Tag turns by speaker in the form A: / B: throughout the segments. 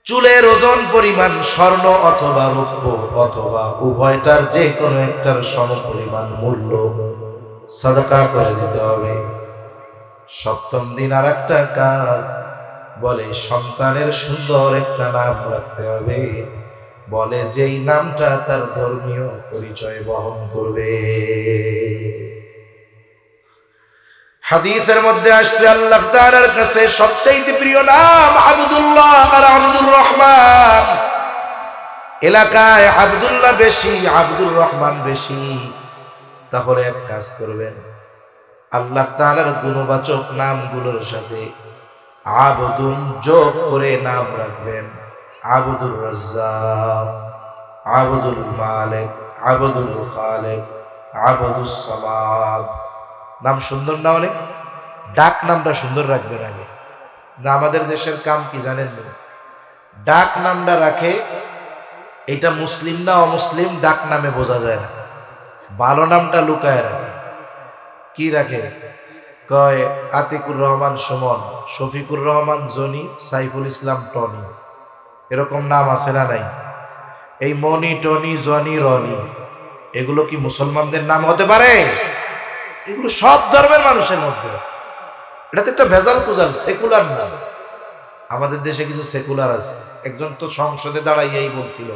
A: চুলের ওজন পরিমাণ স্বর্ণ অথবা রৌপ্য অথবা উভয়টার যে কোনো একটার সমপরিমাণ মূল্য সাদাকা করে দিতে হবে। সপ্তম দিন আর একটা কাজ, বলে সন্তানের সুন্দর একটা নাম রাখতে হবে, বলে যেই নামটা তার ধর্মীয় পরিচয় বহন করবে। হাদিসের মধ্যে আসছে আল্লাহ তাআলার কাছে সবচেয়ে প্রিয় নাম আব্দুল্লাহ আর আব্দুর রহমান। এলাকায় আব্দুল্লাহ বেশি, আব্দুর রহমান বেশি। তাহলে এক কাজ করবেন, আল্লাহ তাআলার গুণবাচক নামগুলোর সাথে আবদুন যোগ করে নাম রাখবেন। আব্দুর রাজ্জাক, আব্দুল মালিক, আব্দুল খালিক, আব্দুস সামাদ। নাম সুন্দর না? অনেক ডাক নামটা সুন্দর রাখবেন আগে। না, আমাদের দেশের কাম কি জানেন না, ডাক নামটা রাখে, এটা মুসলিম না অমুসলিম ডাক নামে বোঝা যায় না। ভালো নামটা লুকায় রাখে। কি রাখে? কয় আতিকুর রহমান সুমন, শফিকুর রহমান জনি, সাইফুল ইসলাম টনি। এরকম নাম আছে না নাই? এই মনি, টনি, জনি, রনি, এগুলো কি মুসলমানদের নাম হতে পারে? এগুলো সব ধর্মের মানুষের মধ্যে আছে। এটা তো একটা ভেজাল কুজাল, সেকুলার নাম। আমাদের দেশে কিছু সেকুলার আছে। একজন তো সংসদে দাঁড়াইয়াই বলছিল,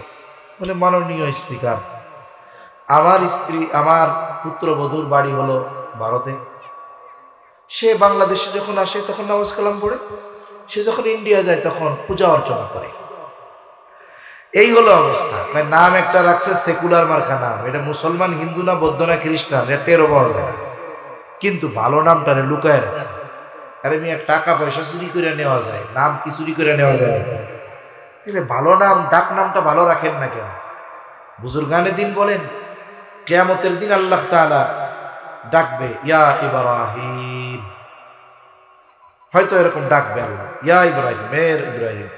A: বলে মাননীয় স্পিকার, আমার পুত্রবধূর বাড়ি হলো ভারতে, সে বাংলাদেশে যখন আসে তখন নামাজ কালাম পড়ে, সে যখন ইন্ডিয়া যায় তখন পূজা অর্চনা করে। এই হলো অবস্থা। নাম একটা রাখছে সেকুলার মার্কা নাম, এটা মুসলমান, হিন্দু না, বৌদ্ধ না, খ্রিস্টান, এটা টেরও পাওয়া যায় না। কিন্তু ভালো নামটারে লুকায় রাখছে। আরে মিয়া, টাকা পয়সা চুরি করে নেওয়া যায়, নাম কি চুরি করে নেওয়া যায় না? তাহলে ভালো নাম, ডাক নামটা ভালো রাখেন না কেন? বুজুর্গানের দিন বলেন, কিয়ামতের দিন আল্লাহ তাআলা ডাকবে ইয়া ইব্রাহিম, হয়তো এরকম ডাকবে আল্লাহ, ইয়া ইব্রাহিম, মের ইব্রাহিম।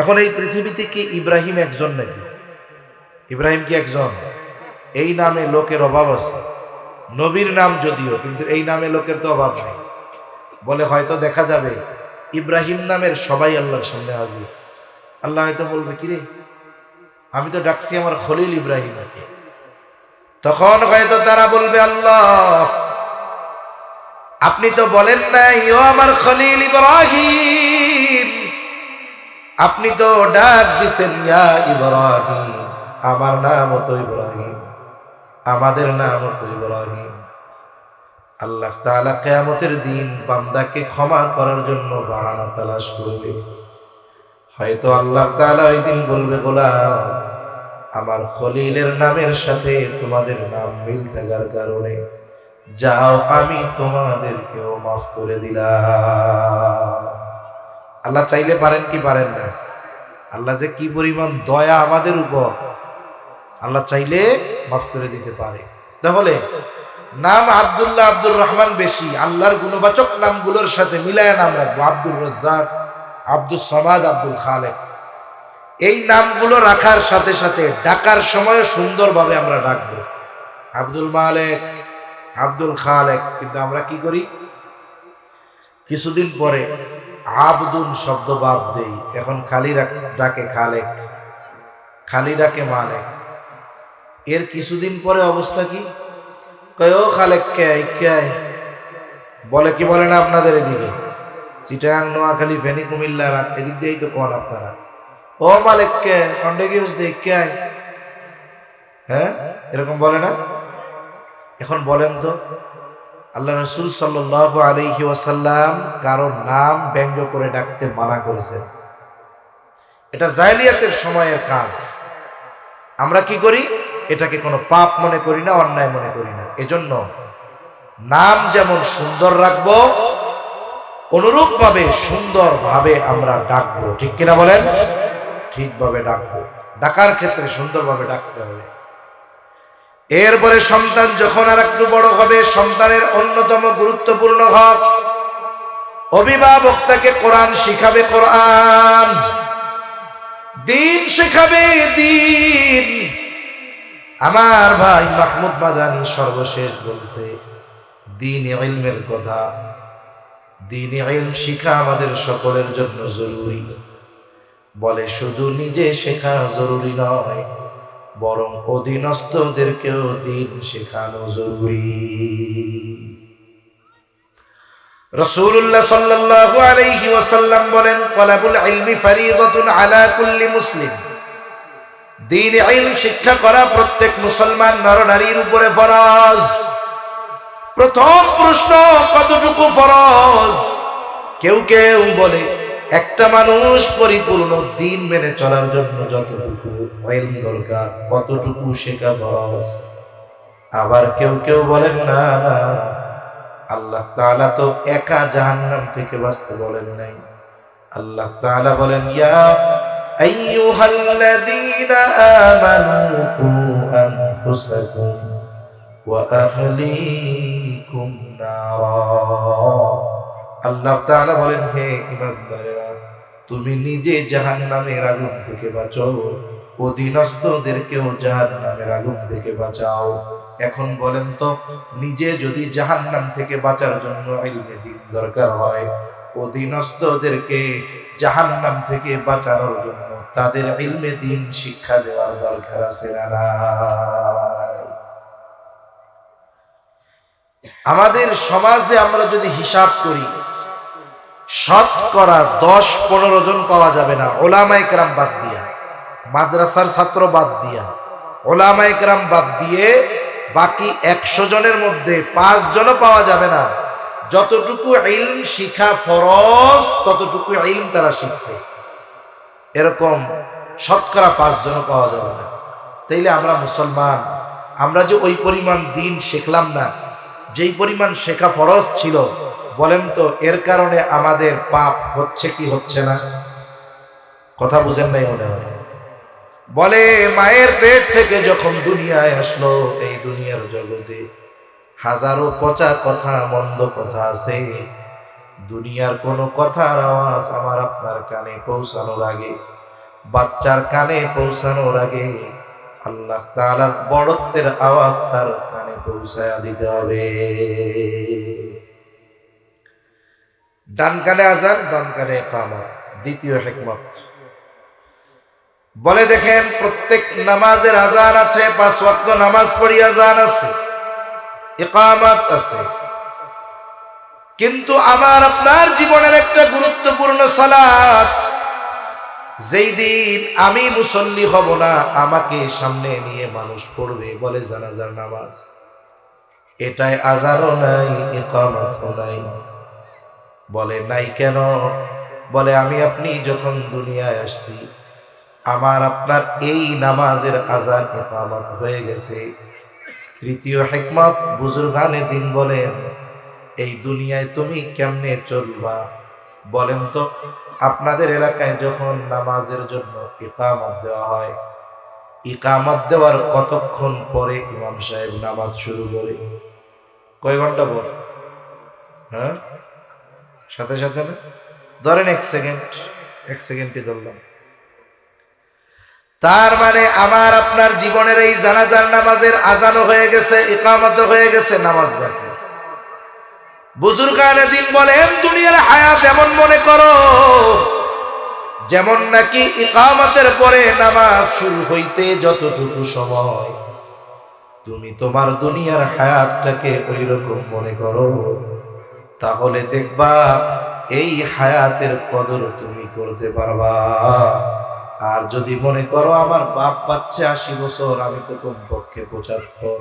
A: এখন এই পৃথিবীতে কি ইব্রাহিম একজন নাকি? ইব্রাহিম কি একজন? এই নামে লোকের অভাব আছে। নবীর নাম যদিও, কিন্তু এই নামে লোকের তো অভাব নেই। বলে হয়তো দেখা যাবে ইব্রাহিম নামের সবাই আল্লাহর সামনে হাজির। আল্লাহ হয়তো বলবে, কিরে, আমি তো ডাকছি আমার খলিল ইব্রাহিমকে। তখন হয়তো তারা বলবে, আল্লাহ আপনি তো বলেন নাই ও আমার খলিল ইব্রাহিম, আপনি তো ডাক দিছেন ইয়া ইব্রাহিম, আমার নাম তো ইব্রাহিম, আমাদের নাম তো ইব্রাহিম। আল্লাহ তাআলা কিয়ামতের দিন বান্দাকে ক্ষমা করার জন্য বাহানা তালাশ করবে। হয়তো আল্লাহ তাআলা ওই দিন বলবে, গোলাম, আমার খলিলের নামের সাথে তোমাদের নাম মিল থাকার কারণে যাও, আমি তোমাদেরকেও মাফ করে দিলাম। আল্লাহ চাইলে পারেন কি পারেন না? আল্লাহ যে কি পরিমাণ দয়া আমাদের উপর, আল্লাহ চাইলে মাফ করে দিতে পারে। তাহলে নাম আব্দুল্লাহ, আব্দুর রহমান বেশি, আল্লাহর গুণবাচক নামগুলোর সাথে মিলায়া নাম রাখবো। আব্দুর রাজ্জাক, আব্দুস সামাদ, আব্দুল খালেক। এই নামগুলো রাখার সাথে সাথে ডাকার সময় সুন্দরভাবে আমরা ডাকবো। আব্দুল মালিক, আব্দুল খালেক। কিন্তু আমরা কি করি, কিছুদিন পরে আবদুন শব্দ বাদ দেই, এখন খালি ডাকে খালেক, খালি ডাকে মালিক। এর কিছুদিন পরে অবস্থা কি, কয় ও খালেক কে বলে, কি বলে না আপনাদের এদিকে? চিটাগাং, নোয়াখালী, ফেনী, কুমিল্লা, এদিক দিয়েই তো কোন আপনারা, ও মালিক কে কন্ডে কি বুঝতে কে, হ্যাঁ, এরকম বলে না? এখন বলেন তো, আল্লাহ রাসূল সাল্লাল্লাহু আলাইহি ওয়াসাল্লাম কারোর নাম ব্যঙ্গ করে ডাকতে মানা করেছেন। এটা জাহেলিয়াতের সময়ের কাজ। আমরা কি করি, এটাকে কোনো পাপ মনে করি না, অন্যায় মনে করি না। এজন্য নাম যেমন সুন্দর রাখবো, অনুরূপ ভাবে সুন্দর ভাবে আমরা ডাকবো। ঠিক কিনা বলেন? ঠিকভাবে ডাকবো। ডাকার ক্ষেত্রে সুন্দরভাবে ডাকতে হবে। এরপরে সন্তান যখন আর একটু বড় হবে, সন্তানের অন্যতম গুরুত্বপূর্ণ হক, অভিভাবক তাকে কোরআন শিখাবে, কোরআন, দিন শিখাবে, দিন। আমার ভাই মাহমুদ মাদানী সর্বশেষ বলছে, দিন ইলমের কথা। দিন ইলম শিখা আমাদের সকলের জন্য জরুরি। বলে শুধু নিজে শেখা জরুরি নয়, বরং অধীনস্থদেরকেও দিন শেখানো জরুরি। রাসূলুল্লাহ সাল্লাল্লাহু আলাইহি ওয়াসাল্লাম বলেন, তালাবুল ইলমি ফরিদাতুন আলা কুল্লি মুসলিম। দ্বীন ইলম শিক্ষা করা প্রত্যেক মুসলমান নরনারীর উপরে ফরজ। প্রথম প্রশ্ন, কতটুকু ফরজ? কেউ কেউ বলে একটা মানুষ পরিপূর্ণ দ্বীন মেনে চলার জন্য যতটুকু ইলম দরকার কতটুকু শেখা ফরজ। আবার কেউ কেউ বলেন না না, আল্লাহ তাআলা তো একা জাহান্নাম থেকে বাঁচতে বলেন নাই। আল্লাহ তাআলা বলেন, ইয়া আইয়ুহাল্লাযীনা আমানু কু আনফুসাকুম ওয়া আহলিকুম নারা। আল্লাহ তাআলা বলেন, হে ঈমানদারেরা, তুমি নিজে জাহান্নামের আগুন থেকে বাঁচো, অধীনস্থদেরকেও জাহান্নামের আগুন থেকে বাঁচাও। এখন বলেন তো, নিজে যদি জাহান্নাম থেকে বাঁচার জন্য ইলমে দ্বীন দরকার হয়, অধীনস্থদেরকে জাহান্নাম থেকে বাঁচানোর জন্য তাদের ইলমে দ্বীন শিক্ষা দেওয়ার দরকার আছে না নাই? আমাদের সমাজে আমরা যদি হিসাব করি, শতকরা 10-15 জন পাওয়া যাবে না, ওলামায়ে কেরাম বাদ দিয়া, মাদ্রাসার ছাত্র বাদ দিয়া, ওলামায়ে কেরাম বাদ দিয়ে বাকি 100 জনের মধ্যে 5 জনও পাওয়া যাবে না যতটুকু ইলম শিখা ফরজ ততটুকু ইলম তারা শিখছে। এরকম শতকরা 5 জনও পাওয়া যাবে না। তাইলে আমরা মুসলমান, আমরা যে ওই পরিমাণ দ্বীন শিখলাম না, যেই পরিমাণ শেখা ফরজ ছিল, বলেন তো এর কারণে আমাদের পাপ হচ্ছে কি হচ্ছে না? কথা বুঝেন নাই মনে হয়। বলে মায়ের পেট থেকে যখন দুনিয়ায় আসলো, এই দুনিয়ার জগতে হাজারো পচা কথা, মন্দ কথা আছে। দুনিয়ার কোনো কথার আওয়াজ আমার আপনার কানে পৌঁছানোর আগে, বাচ্চার কানে পৌঁছানোর আগে আল্লাহ তাআলার বড়ত্বের আওয়াজ তার কানে পৌঁছায়া দিতে হবে। ডান কানে আযান, বাম কানে ইকামত। দ্বিতীয় হিকমত বলে, দেখেন প্রত্যেক নামাজের আযান আছে, 5 ওয়াক্ত নামাজ পড়ি আযান আছে, ইকামত আছে, কিন্তু আমার আপনার জীবনের একটা গুরুত্বপূর্ণ সালাত, যেই দিন আমি মুসল্লি হব না, আমাকে সামনে নিয়ে মানুষ পড়বে, বলে জানাজার নামাজ। এটাই আযানও নাই, ইকামতও নাই। বলে নাই কেন? বলে আমি আপনি যখন দুনিয়ায় আসছি, আমার আপনার এই নামাজের আযান ইকামত হয়ে গেছে। তৃতীয় হিকমত, বুজুর্গানে দিন বলেন, এই দুনিয়ায় তুমি কেমনে চলবা? বলেন তো, আপনাদের এলাকায় যখন নামাজের জন্য ইকামত দেওয়া হয়, ইকামত দেওয়ার কতক্ষণ পরে ইমাম সাহেব নামাজ শুরু করে? কয় ঘন্টা পর? হ্যাঁ, সাথে সাথে না? ধরেন 1 সেকেন্ড, 1 সেকেন্ডই ধরলাম। তার মানে আমার আপনার জীবনের এই জানাজার নামাজের আযানও হয়ে গেছে, ইকামতও হয়ে গেছে, নামাজ বাকি। বুজুর্গানে দিন বলেন, দুনিয়ার হায়াত এমন মনে করো যেমন নাকি ইকামতের পরে নামাজ শুরু হইতে যতটুকু সময়, তুমি তোমার দুনিয়ার হায়াতটাকে ওই রকম মনে করো, তাহলে দেখবা এই হায়াতের কদর তুমি করতে পারবা। আর যদি মনে করো আমার বাপ পাচ্ছে 80 বছর, আমি তো কমপক্ষে 75,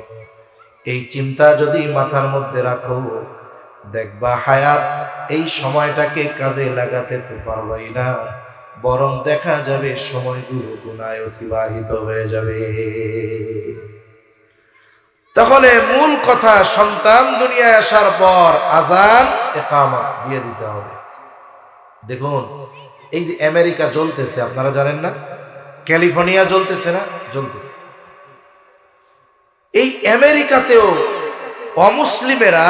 A: এই চিন্তা যদি মাথার মধ্যে রাখো, দেখবা হায়াত এই সময়টাকে কাজে লাগাতে তো পারবাই না, বরং দেখা যাবে সময়গুলো গুনায় অতিবাহিত হয়ে যাবে। তাহলে মূল কথা, সন্তান দুনিয়ায় আসার পর আযান ইকামত দিয়ে দিতে হবে। দেখুন, এই যে আমেরিকা জ্বলতেছে, আপনারা জানেন না? ক্যালিফোর্নিয়া জ্বলতেছে না? জ্বলতেছে। এই আমেরিকাতেও অমুসলিমেরা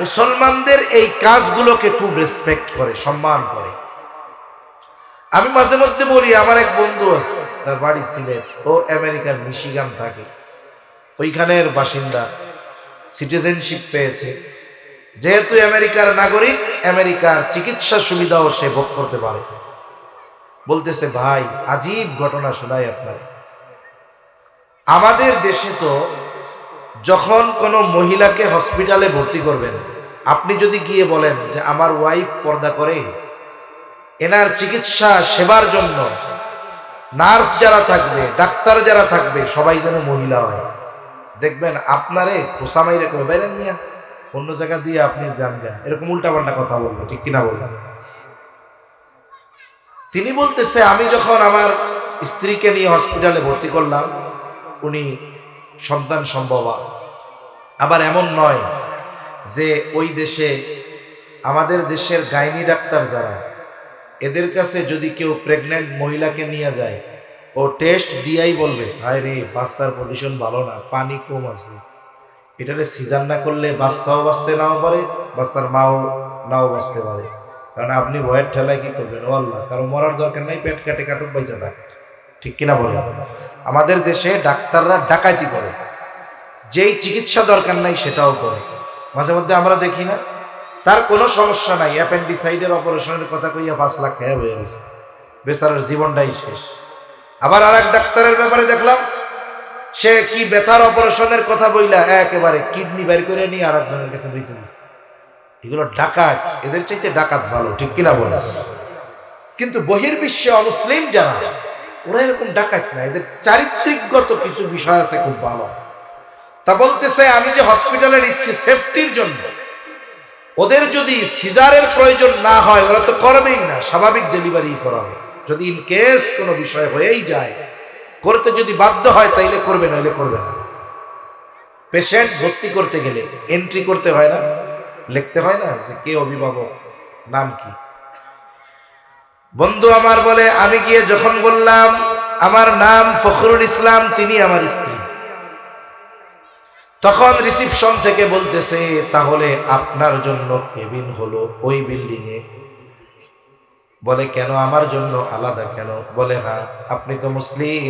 A: মুসলমানদের এই কাজগুলোকে খুব রেসপেক্ট করে, সম্মান করে। আমি মাঝে মধ্যে বলি, আমার এক বন্ধু আছে, তার বাড়ি সিলেট, ও আমেরিকার মিশিগান থাকে, ওইখানের বাসিন্দা, সিটিজেনশিপ পেয়েছে। যেহেতু আমেরিকার নাগরিক, আমেরিকার চিকিৎসা সুবিধাও সে ভোগ করতে পারে। বলতেছে, ভাই আজীব ঘটনা শোনাই আপনার। আমাদের দেশে তো যখন কোনো মহিলাকে হসপিটালে ভর্তি করবেন, আপনি যদি গিয়ে বলেন যে আমার ওয়াইফ পর্দা করে, এনার চিকিৎসা সেবার জন্য নার্স যারা থাকবে, ডাক্তার যারা থাকবে, সবাই যেন মহিলা হয়, দেখবেন আপনারে খোসা মাইরে কবে বাইরেন মিয়া, অন্য জায়গা দিয়ে আপনি জানবেন, এরকম উল্টাপাল্টা কথা বলবে, ঠিক কিনা বলবেন? তিনি বলতেছে, আমি যখন আমার স্ত্রীকে নিয়ে হসপিটালে ভর্তি করলাম, উনি সন্তান সম্ভবা। আবার এমন নয় যে ওই দেশে আমাদের দেশের গাইনি ডাক্তার যারা, এদের কাছে যদি কেউ প্রেগনেন্ট মহিলাকে নিয়ে যায়, ও টেস্ট দিয়াই বলবে, হায় রে বাচ্চার পজিশন ভালো না, পানি কম আছে, এটারে সিজার না করলে বাচ্চাও বাঁচতে নাও পারে, বাচ্চার মাও নাও বাঁচতে পারে। কারণ আপনি ভয়ের ঠেলায় কি করবেন? ও আল্লাহ, কারো মরার দরকার নাই, পেট কাটে কাটুক, বাইচা থাক, ঠিক কিনা বলে? আমাদের দেশে ডাক্তাররা ডাকাতি করে, যেই চিকিৎসা দরকার নাই সেটাও করে। মাঝে মধ্যে আমরা দেখি না, তার কোনো সমস্যা নাই, অ্যাপেন্ডিসাইডের অপারেশনের কথা কইয়া 5 লাখ খেয়ে হয়ে গেছে, বেচারার জীবনটাই শেষ। আবার আর এক ডাক্তারের ব্যাপারে দেখলাম, সে কি ব্যথার অপারেশনের কথা বইলা একেবারে কিডনি বের করে নিয়ে আর একজনের কাছে বেঁচে দিচ্ছে। এগুলো ডাকাত, এদের চাইতে ডাকাত ভালো, ঠিক কিনা বলে? কিন্তু বহির্বিশ্বে অমুসলিম যারা, ওরা এরকম ডাকাত না, এদের চারিত্রিকগত কিছু বিষয় আছে খুব ভালো। তা বলতেছে, আমি যে হসপিটালে নিচ্ছি সেফটির জন্য, ওদের যদি সিজারের প্রয়োজন না হয় ওরা তো করবেই না, স্বাভাবিক ডেলিভারি করাবে। যদি ইন কেস কোনো বিষয় হয়েই যায়, করতে যদি বাধ্য হয় তাইলে করবে, নইলে করবে না। পেশেন্ট ভর্তি করতে গেলে এন্ট্রি করতে হয় না, লিখতে হয় না যে কে অভিভাবক, নাম কি। বন্ধু আমার বলে, আমি গিয়ে যখন বললাম আমার নাম ফখরুল ইসলাম, তিনি আমার স্ত্রী, তখন রিসিপশন থেকে বলতেছে, তাহলে আপনার জন্য কেবিন হলো ওই বিল্ডিং এ। বলে কেন, আমার জন্য আলাদা কেন? বলে হ্যাঁ, আপনি তো মুসলিম,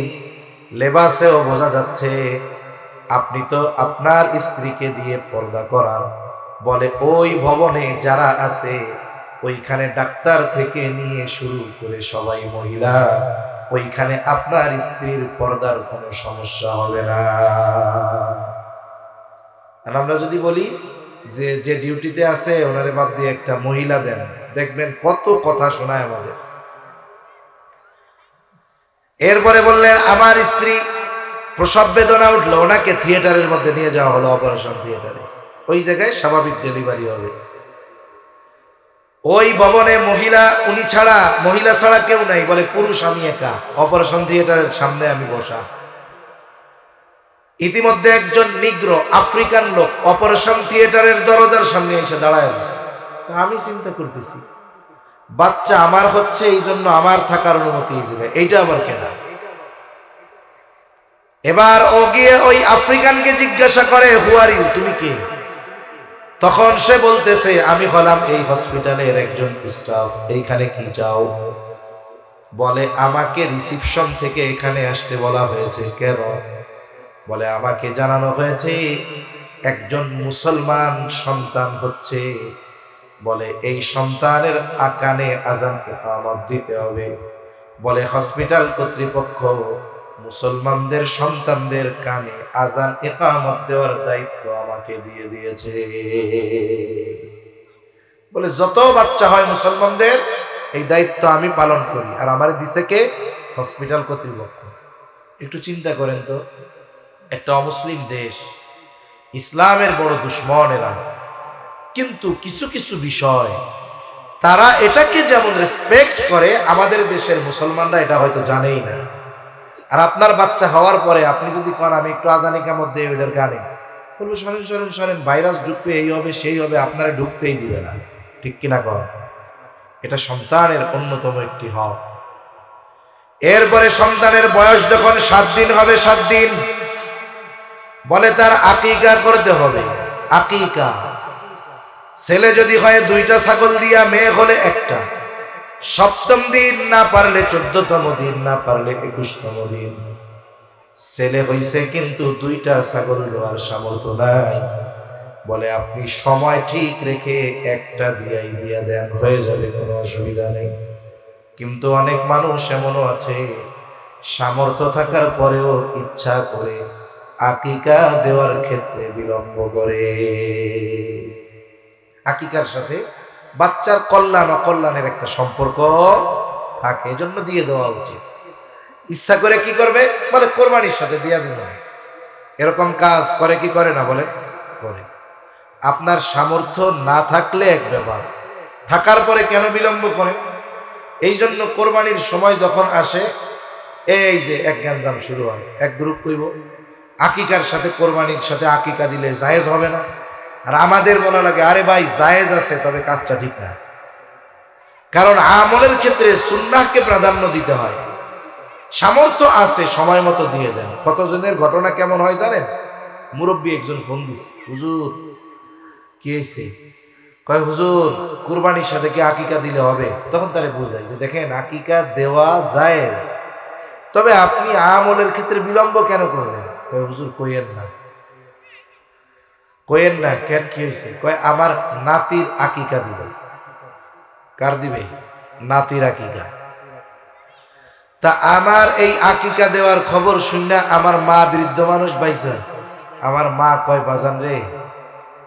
A: লেবাসেও বোঝা যাচ্ছে, আপনি তো আপনার স্ত্রীকে দিয়ে পর্দা করান। বলে ওই ভবনে যারা আছে, ওইখানে ডাক্তার থেকে নিয়ে শুরু করে সবাই মহিলা, ওইখানে আপনার স্ত্রীর পর্দার কোনো সমস্যা হবে না। আর আমরা যদি বলি যে যে ডিউটিতে আছে ওনারে বাদ দিয়ে একটা মহিলা দেন, দেখবেন কত কথা শোনায় আমাদের। এরপরে বললেন, আমার স্ত্রী প্রসব বেদনা উঠলো, ওনাকে থিয়েটারের মধ্যে নিয়ে যাওয়া হলো, অপারেশন থিয়েটারে, ওই জায়গায় স্বাভাবিক ডেলিভারি হবে। ওই ভবনে মহিলা, উনি ছাড়া, মহিলা ছাড়া কেউ নাই, বলে পুরুষ আমি একা, অপারেশন থিয়েটারের সামনে আমি বসা। ইতিমধ্যে একজন নিগ্রো আফ্রিকান লোক অপারেশন থিয়েটারের দরজার সামনে এসে দাঁড়ায় গেছে। আমি চিন্তা করতেছি, বাচ্চা আমার হচ্ছে, এই জন্য আমার থাকার অনুমতি হিসেবে, এইটা আবার কেনা। এবার ও গিয়ে ওই আফ্রিকানকে জিজ্ঞাসা করে, হু আর ইউ, তুমি কে? তখন সে বলতেছে, আমি হলাম এই হসপিটালের একজন স্টাফ, এইখানে কি চাও? বলে আমাকে রিসিপশন থেকে এখানে আসতে বলা হয়েছে। কেন? বলে আমাকে জানানো হয়েছে একজন মুসলমান সন্তান হচ্ছে, বলে এই সন্তানের কানে আযান ইকামত দিতে হবে। বলে হসপিটাল কর্তৃপক্ষ মুসলমানদের সন্তানদের কানে আযান ইকামত দেওয়ার দায়িত্ব আমাকে দিয়ে দিয়েছে। বলে যত বাচ্চা হয় মুসলমানদের এই দায়িত্ব আমি পালন করি, আর আমারে দিছে কে? হসপিটাল কর্তৃপক্ষ। একটু চিন্তা করেন তো, একটা অমুসলিম দেশ, ইসলামের বড় দুশ্মন এরা, কিন্তু কিছু কিছু বিষয় তারা এটাকে যেমন রেসপেক্ট করে, আমাদের দেশের মুসলমানরা এটা হয়তো জানেই না। আর আপনার বাচ্চা হওয়ার পরে আপনি যদি কন আমি একটু আযান ইকামত দেই ওইটার গানে, বলবো সরেন সরেন সরেন, ভাইরাস ঢুকবে, এই হবে সেই হবে, আপনারা ঢুকতেই দিবে না, ঠিক কিনা কর? এটা সন্তানের অন্যতম একটি হক। এরপরে সন্তানের বয়স যখন 7 দিন হবে, 7 দিন বলে তার আকিকা করতে হবে। আকিকা, ছেলে যদি হয় 2টা ছাগল দিয়া, মেয়ে হলে 1টা। 7ম দিন, না পারলে 14তম দিন, না পারলে 21তম দিন। ছেলে হইছে কিন্তু 2টা ছাগল দেওয়ার সামর্থ্য নাই, বলে আপনি সময় ঠিক রেখে 1টা দিয়া দেন, হয়ে যাবে, কোনো অসুবিধা নেই। কিন্তু অনেক মানুষ এমনও আছে সামর্থ্য থাকার পরেও ইচ্ছা করে আকিকা দেওয়ার ক্ষেত্রে বিলম্ব করে। আকিকার সাথে বাচ্চার কল্যাণ অকল্যাণের একটা সম্পর্ক থাকে, এজন্য দিয়ে দেওয়া উচিত। ইচ্ছা করে কি করবে বলে কোরবানির সাথে দিয়া দিন, এরকম কাজ করে কি করে না বলে করে। আপনার সামর্থ্য না থাকলে এক ব্যাপার, থাকার পরে কেন বিলম্ব করে? এই জন্য কোরবানির সময় যখন আসে এই যে এক গ্যাঞ্জাম শুরু হয়, এক গ্রুপ কইব আকিকার সাথে কোরবানির সাথে আকিকা দিলে জায়েজ হবে না, আর আমাদের বলা লাগে আরে ভাই জায়েজ আছে, তবে কাজটা ঠিক না। কারণ আমলের ক্ষেত্রে সুন্নাহকে প্রাধান্য দিতে হয়। সামর্থ্য আছে সময় মতো দিয়ে দেন। কতজনের ঘটনা কেমন হয় জানেন? মুরব্বী একজন ফোন দিছে, হুজুর কি হয়েছে? কয় হুজুর কুরবানির সাথে কি আকিকা দিলে হবে? তখন তারে বুঝাই যে দেখেন আকিকা দেওয়া জায়েজ, তবে আপনি আমলের ক্ষেত্রে বিলম্ব কেন করলেন? কয় হুজুর কইেন না। কেন, কি হয়েছে? কয় আমার নাতির আকিকা দিবে। কার দিবে? নাতির আকিকা। তা আমার এই আকিকা দেওয়ার খবর শুনে আমার মা বৃদ্ধ মানুষ বাইসে আছে। আমার মা কয় বাজান রে,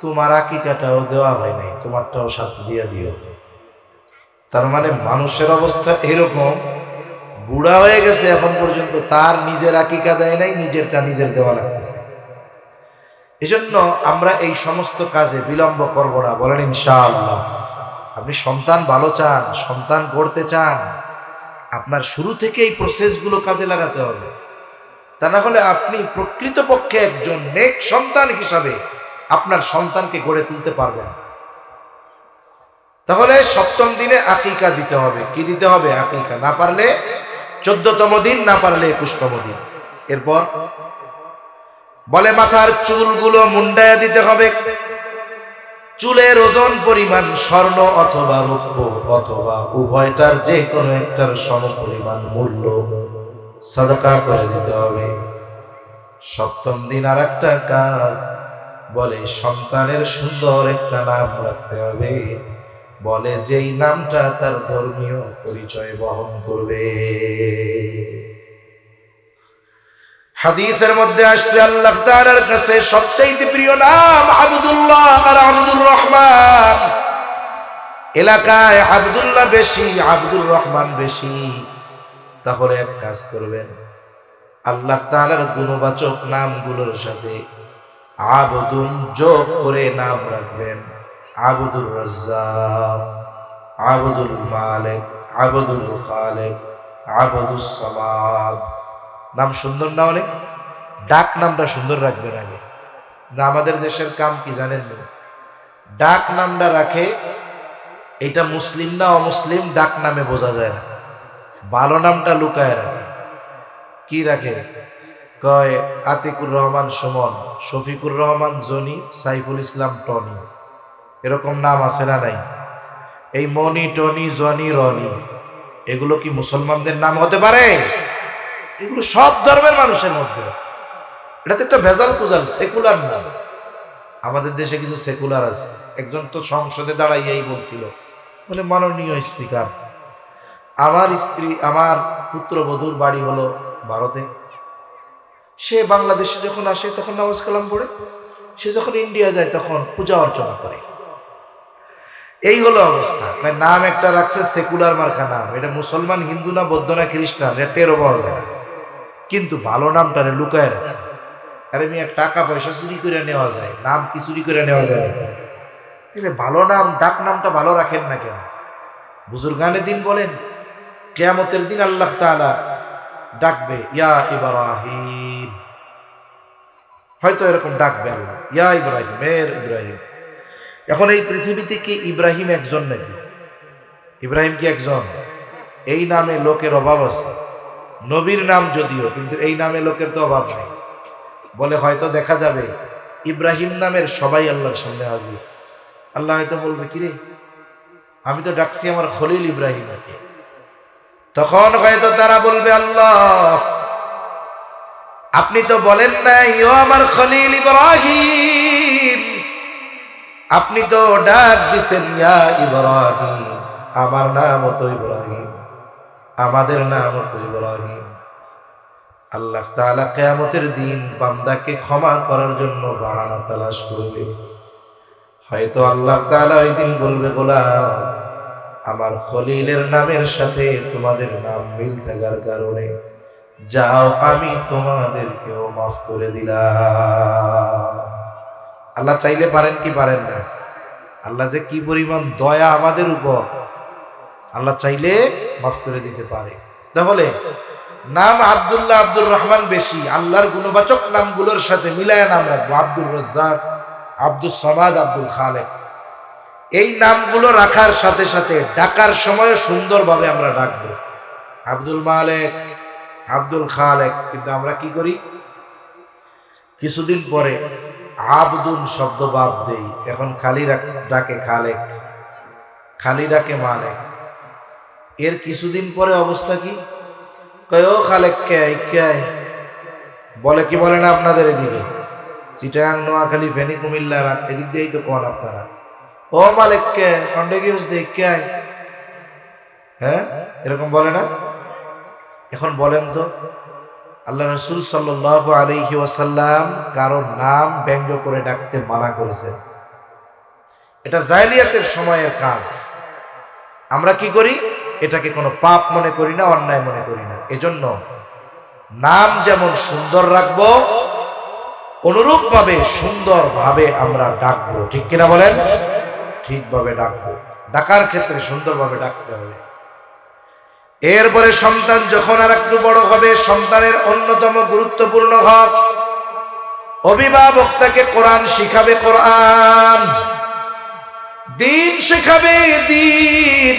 A: তোমার আকিকাটাও দেওয়া হয় নাই, তোমারটাও সাথে দিয়ে দিও। তার মানে মানুষের অবস্থা এরকম, বুড়া হয়ে গেছে এখন পর্যন্ত তার নিজের আকিকা দেয় নাই, নিজেরটা নিজের দেওয়া লাগতেছে। এজন্য আমরা এই সমস্ত কাজে বিলম্ব করব না, বলেন ইনশাআল্লাহ। আপনি সন্তান ভালো চান, সন্তান গড়তে চান, আপনার শুরু থেকে এই প্রসেসগুলো কাজে লাগাতে হবে। তা না হলে আপনি প্রকৃতপক্ষে একজন নেক সন্তান হিসাবে আপনার সন্তানকে গড়ে তুলতে পারবেন। তাহলে ৭ম দিনে আকিকা দিতে হবে। কি দিতে হবে? আকিকা। না পারলে ১৪তম দিন, না পারলে ২১তম দিন। এরপর বলে মাথার চুলগুলো মুন্ডায়া দিতে হবে। চুলের ওজন পরিমাণ স্বর্ণ অথবা রৌপ্য অথবা উভয়টার যে কোনো একটার সম পরিমাণ মূল্য সাদাকা করে দিতে হবে। ৭ম দিন আর একটা কাজ, বলে সন্তানের সুন্দর একটা নাম রাখতে হবে, বলে যেই নামটা তার ধর্মীয় পরিচয় বহন করবে। হাদিসের মধ্যে আসছে আল্লাহ তাআলার কাছে সবচেয়ে প্রিয় নাম আব্দুল্লাহ আর আব্দুর রহমান। এলাকায় আব্দুল্লাহ বেশি, আব্দুর রহমান বেশি। তাহলে এক কাজ করবেন, আল্লাহ তাআলার গুণবাচক নামগুলোর সাথে আবদুন যোগ করে নাম রাখবেন। আব্দুর রাজ্জাক, আব্দুল মালিক, আব্দুল খালিক, আব্দুস সামাদ। নাম সুন্দর না? অনেক ডাক নামটা সুন্দর রাখবেন আগে। না আমাদের দেশের কাম কি জানেন না, ডাক নামটা রাখে, এটা মুসলিম না অমুসলিম ডাক নামে বোঝা যায় না, ভালো নামটা লুকায় রাখে। কি রাখে? কয় আতিকুর রহমান সুমন, শফিকুর রহমান জনি, সাইফুল ইসলাম টনি। এরকম নাম আছে না নাই? এই মনি, টনি, জনি, রনি, এগুলো কি মুসলমানদের নাম হতে পারে? এগুলো সব ধর্মের মানুষের মধ্যে আছে। এটা তো একটা ভেজাল কুজাল, সেকুলার নাম। আমাদের দেশে কিছু সেকুলার আছে। একজন তো সংসদে দাঁড়াইয়াই বলছিল, বলে মাননীয় স্পিকার, আমার স্ত্রী, আমার পুত্রবধূর বাড়ি হলো ভারতে, সে বাংলাদেশে যখন আসে তখন নামাজ কালাম পড়ে, সে যখন ইন্ডিয়া যায় তখন পূজা অর্চনা করে। এই হলো অবস্থা। নাম একটা রাখছে সেকুলার মার্কা নাম, এটা মুসলমান, হিন্দু না, বৌদ্ধ না, খ্রিস্টান, এটা টেরও পাওয়া যায় না, কিন্তু ভালো নামটারে লুকায় রাখছে। আরে মিয়া, টাকা পয়সা চুরি করে নেওয়া যায়, নাম কি চুরি করে নেওয়া যায় না? তাহলে ভালো নাম, ডাক নামটা ভালো রাখেন না কেন? বুজুর্গানের দিন বলেন, কিয়ামতের দিন আল্লাহ তাআলা ডাকবে ইয়া ইব্রাহিম, হয়তো এরকম ডাকবে আল্লাহ, ইয়া ইব্রাহিম, মের ইব্রাহিম। এখন এই পৃথিবীতে কি ইব্রাহিম একজন নাকি? ইব্রাহিম কি একজন? এই নামে লোকের অভাব আছে। নবীর নাম যদিও, কিন্তু এই নামে লোকের তো অভাব নেই। বলে হয়তো দেখা যাবে ইব্রাহিম নামের সবাই আল্লাহর সামনে হাজির। আল্লাহ হয়তো বলবে, কিরে আমি তো ডাকছি আমার খলিল ইব্রাহিমকে। তখন হয়তো তারা বলবে, আল্লাহ আপনি তো বলেন নাই ও আমার খলিল ইব্রাহিম, আপনি তো ডাক দিছেন ইয়া ইব্রাহিম, আমার নাম তো ইব্রাহিম। আমাদের নাম হচ্ছে ইব্রাহিম। আল্লাহ তাআলা কিয়ামতের দিন বান্দাকে ক্ষমা করার জন্য বাহানা তালাশ করবে। হয়তো আল্লাহ তাআলা ওই দিন বলবে, গোলাম, আমার খলিলের নামের সাথে তোমাদের নাম মিল থাকার কারণে যাও, আমি তোমাদেরকেও মাফ করে দিলাম। আল্লাহ চাইলে পারেন কি পারেন না? আল্লাহ যে কি পরিমাণ দয়া আমাদের উপর, আল্লাহ চাইলে মাফ করে দিতে পারে। তাহলে নাম আব্দুল্লাহ, আব্দুর রহমান বেশি, আল্লাহর গুণবাচক নামগুলোর সাথে মিলায়া নাম রাখবো। আব্দুর রাজ্জাক, আব্দুস সামাদ, আব্দুল খালেক, এই নামগুলো রাখার সাথে সাথে ডাকার সময় সুন্দরভাবে আমরা ডাকবো। আব্দুল মালেক, আব্দুল খালেক। কিন্তু আমরা কি করি, কিছুদিন পরে আবদুন শব্দ বাদ দেই, এখন খালি ডাকে খালেক, খালি ডাকে মালেক। এর কিছুদিন পরে অবস্থা কি, কয় ও খালেক কে বলে, কি বলে না আপনাদের এদিকে? চিটাগাং, নোয়াখালী, ফেনী, কুমিল্লা, এদিক দিয়েই তো কোন আপনারা, ও মালিক কে কন্ডে কি বুঝতে কে, হ্যাঁ এরকম বলে না? এখন বলেন তো, আল্লাহ রাসূল সাল্লাল্লাহু আলাইহি ওয়াসাল্লাম কারোর নাম ব্যঙ্গ করে ডাকতে মানা করেছেন। এটা জাহেলিয়াতের সময়ের কাজ। আমরা কি করি, এটাকে কোনো পাপ মনে করি না, অন্যায় মনে করি না। এজন্য নাম যেমন সুন্দর রাখবো, অনুরূপ ভাবে সুন্দর ভাবে আমরা ডাকবো। ঠিক কিনা বলেন? ঠিকভাবে ডাকবো। ডাকার ক্ষেত্রে সুন্দরভাবে ডাকতে হবে। এরপরে সন্তান যখন আর একটু বড় হবে, সন্তানের অন্যতম গুরুত্বপূর্ণ হক, অভিভাবক তাকে কোরআন শিখাবে, কোরআন দিন শিখাবে, দিন।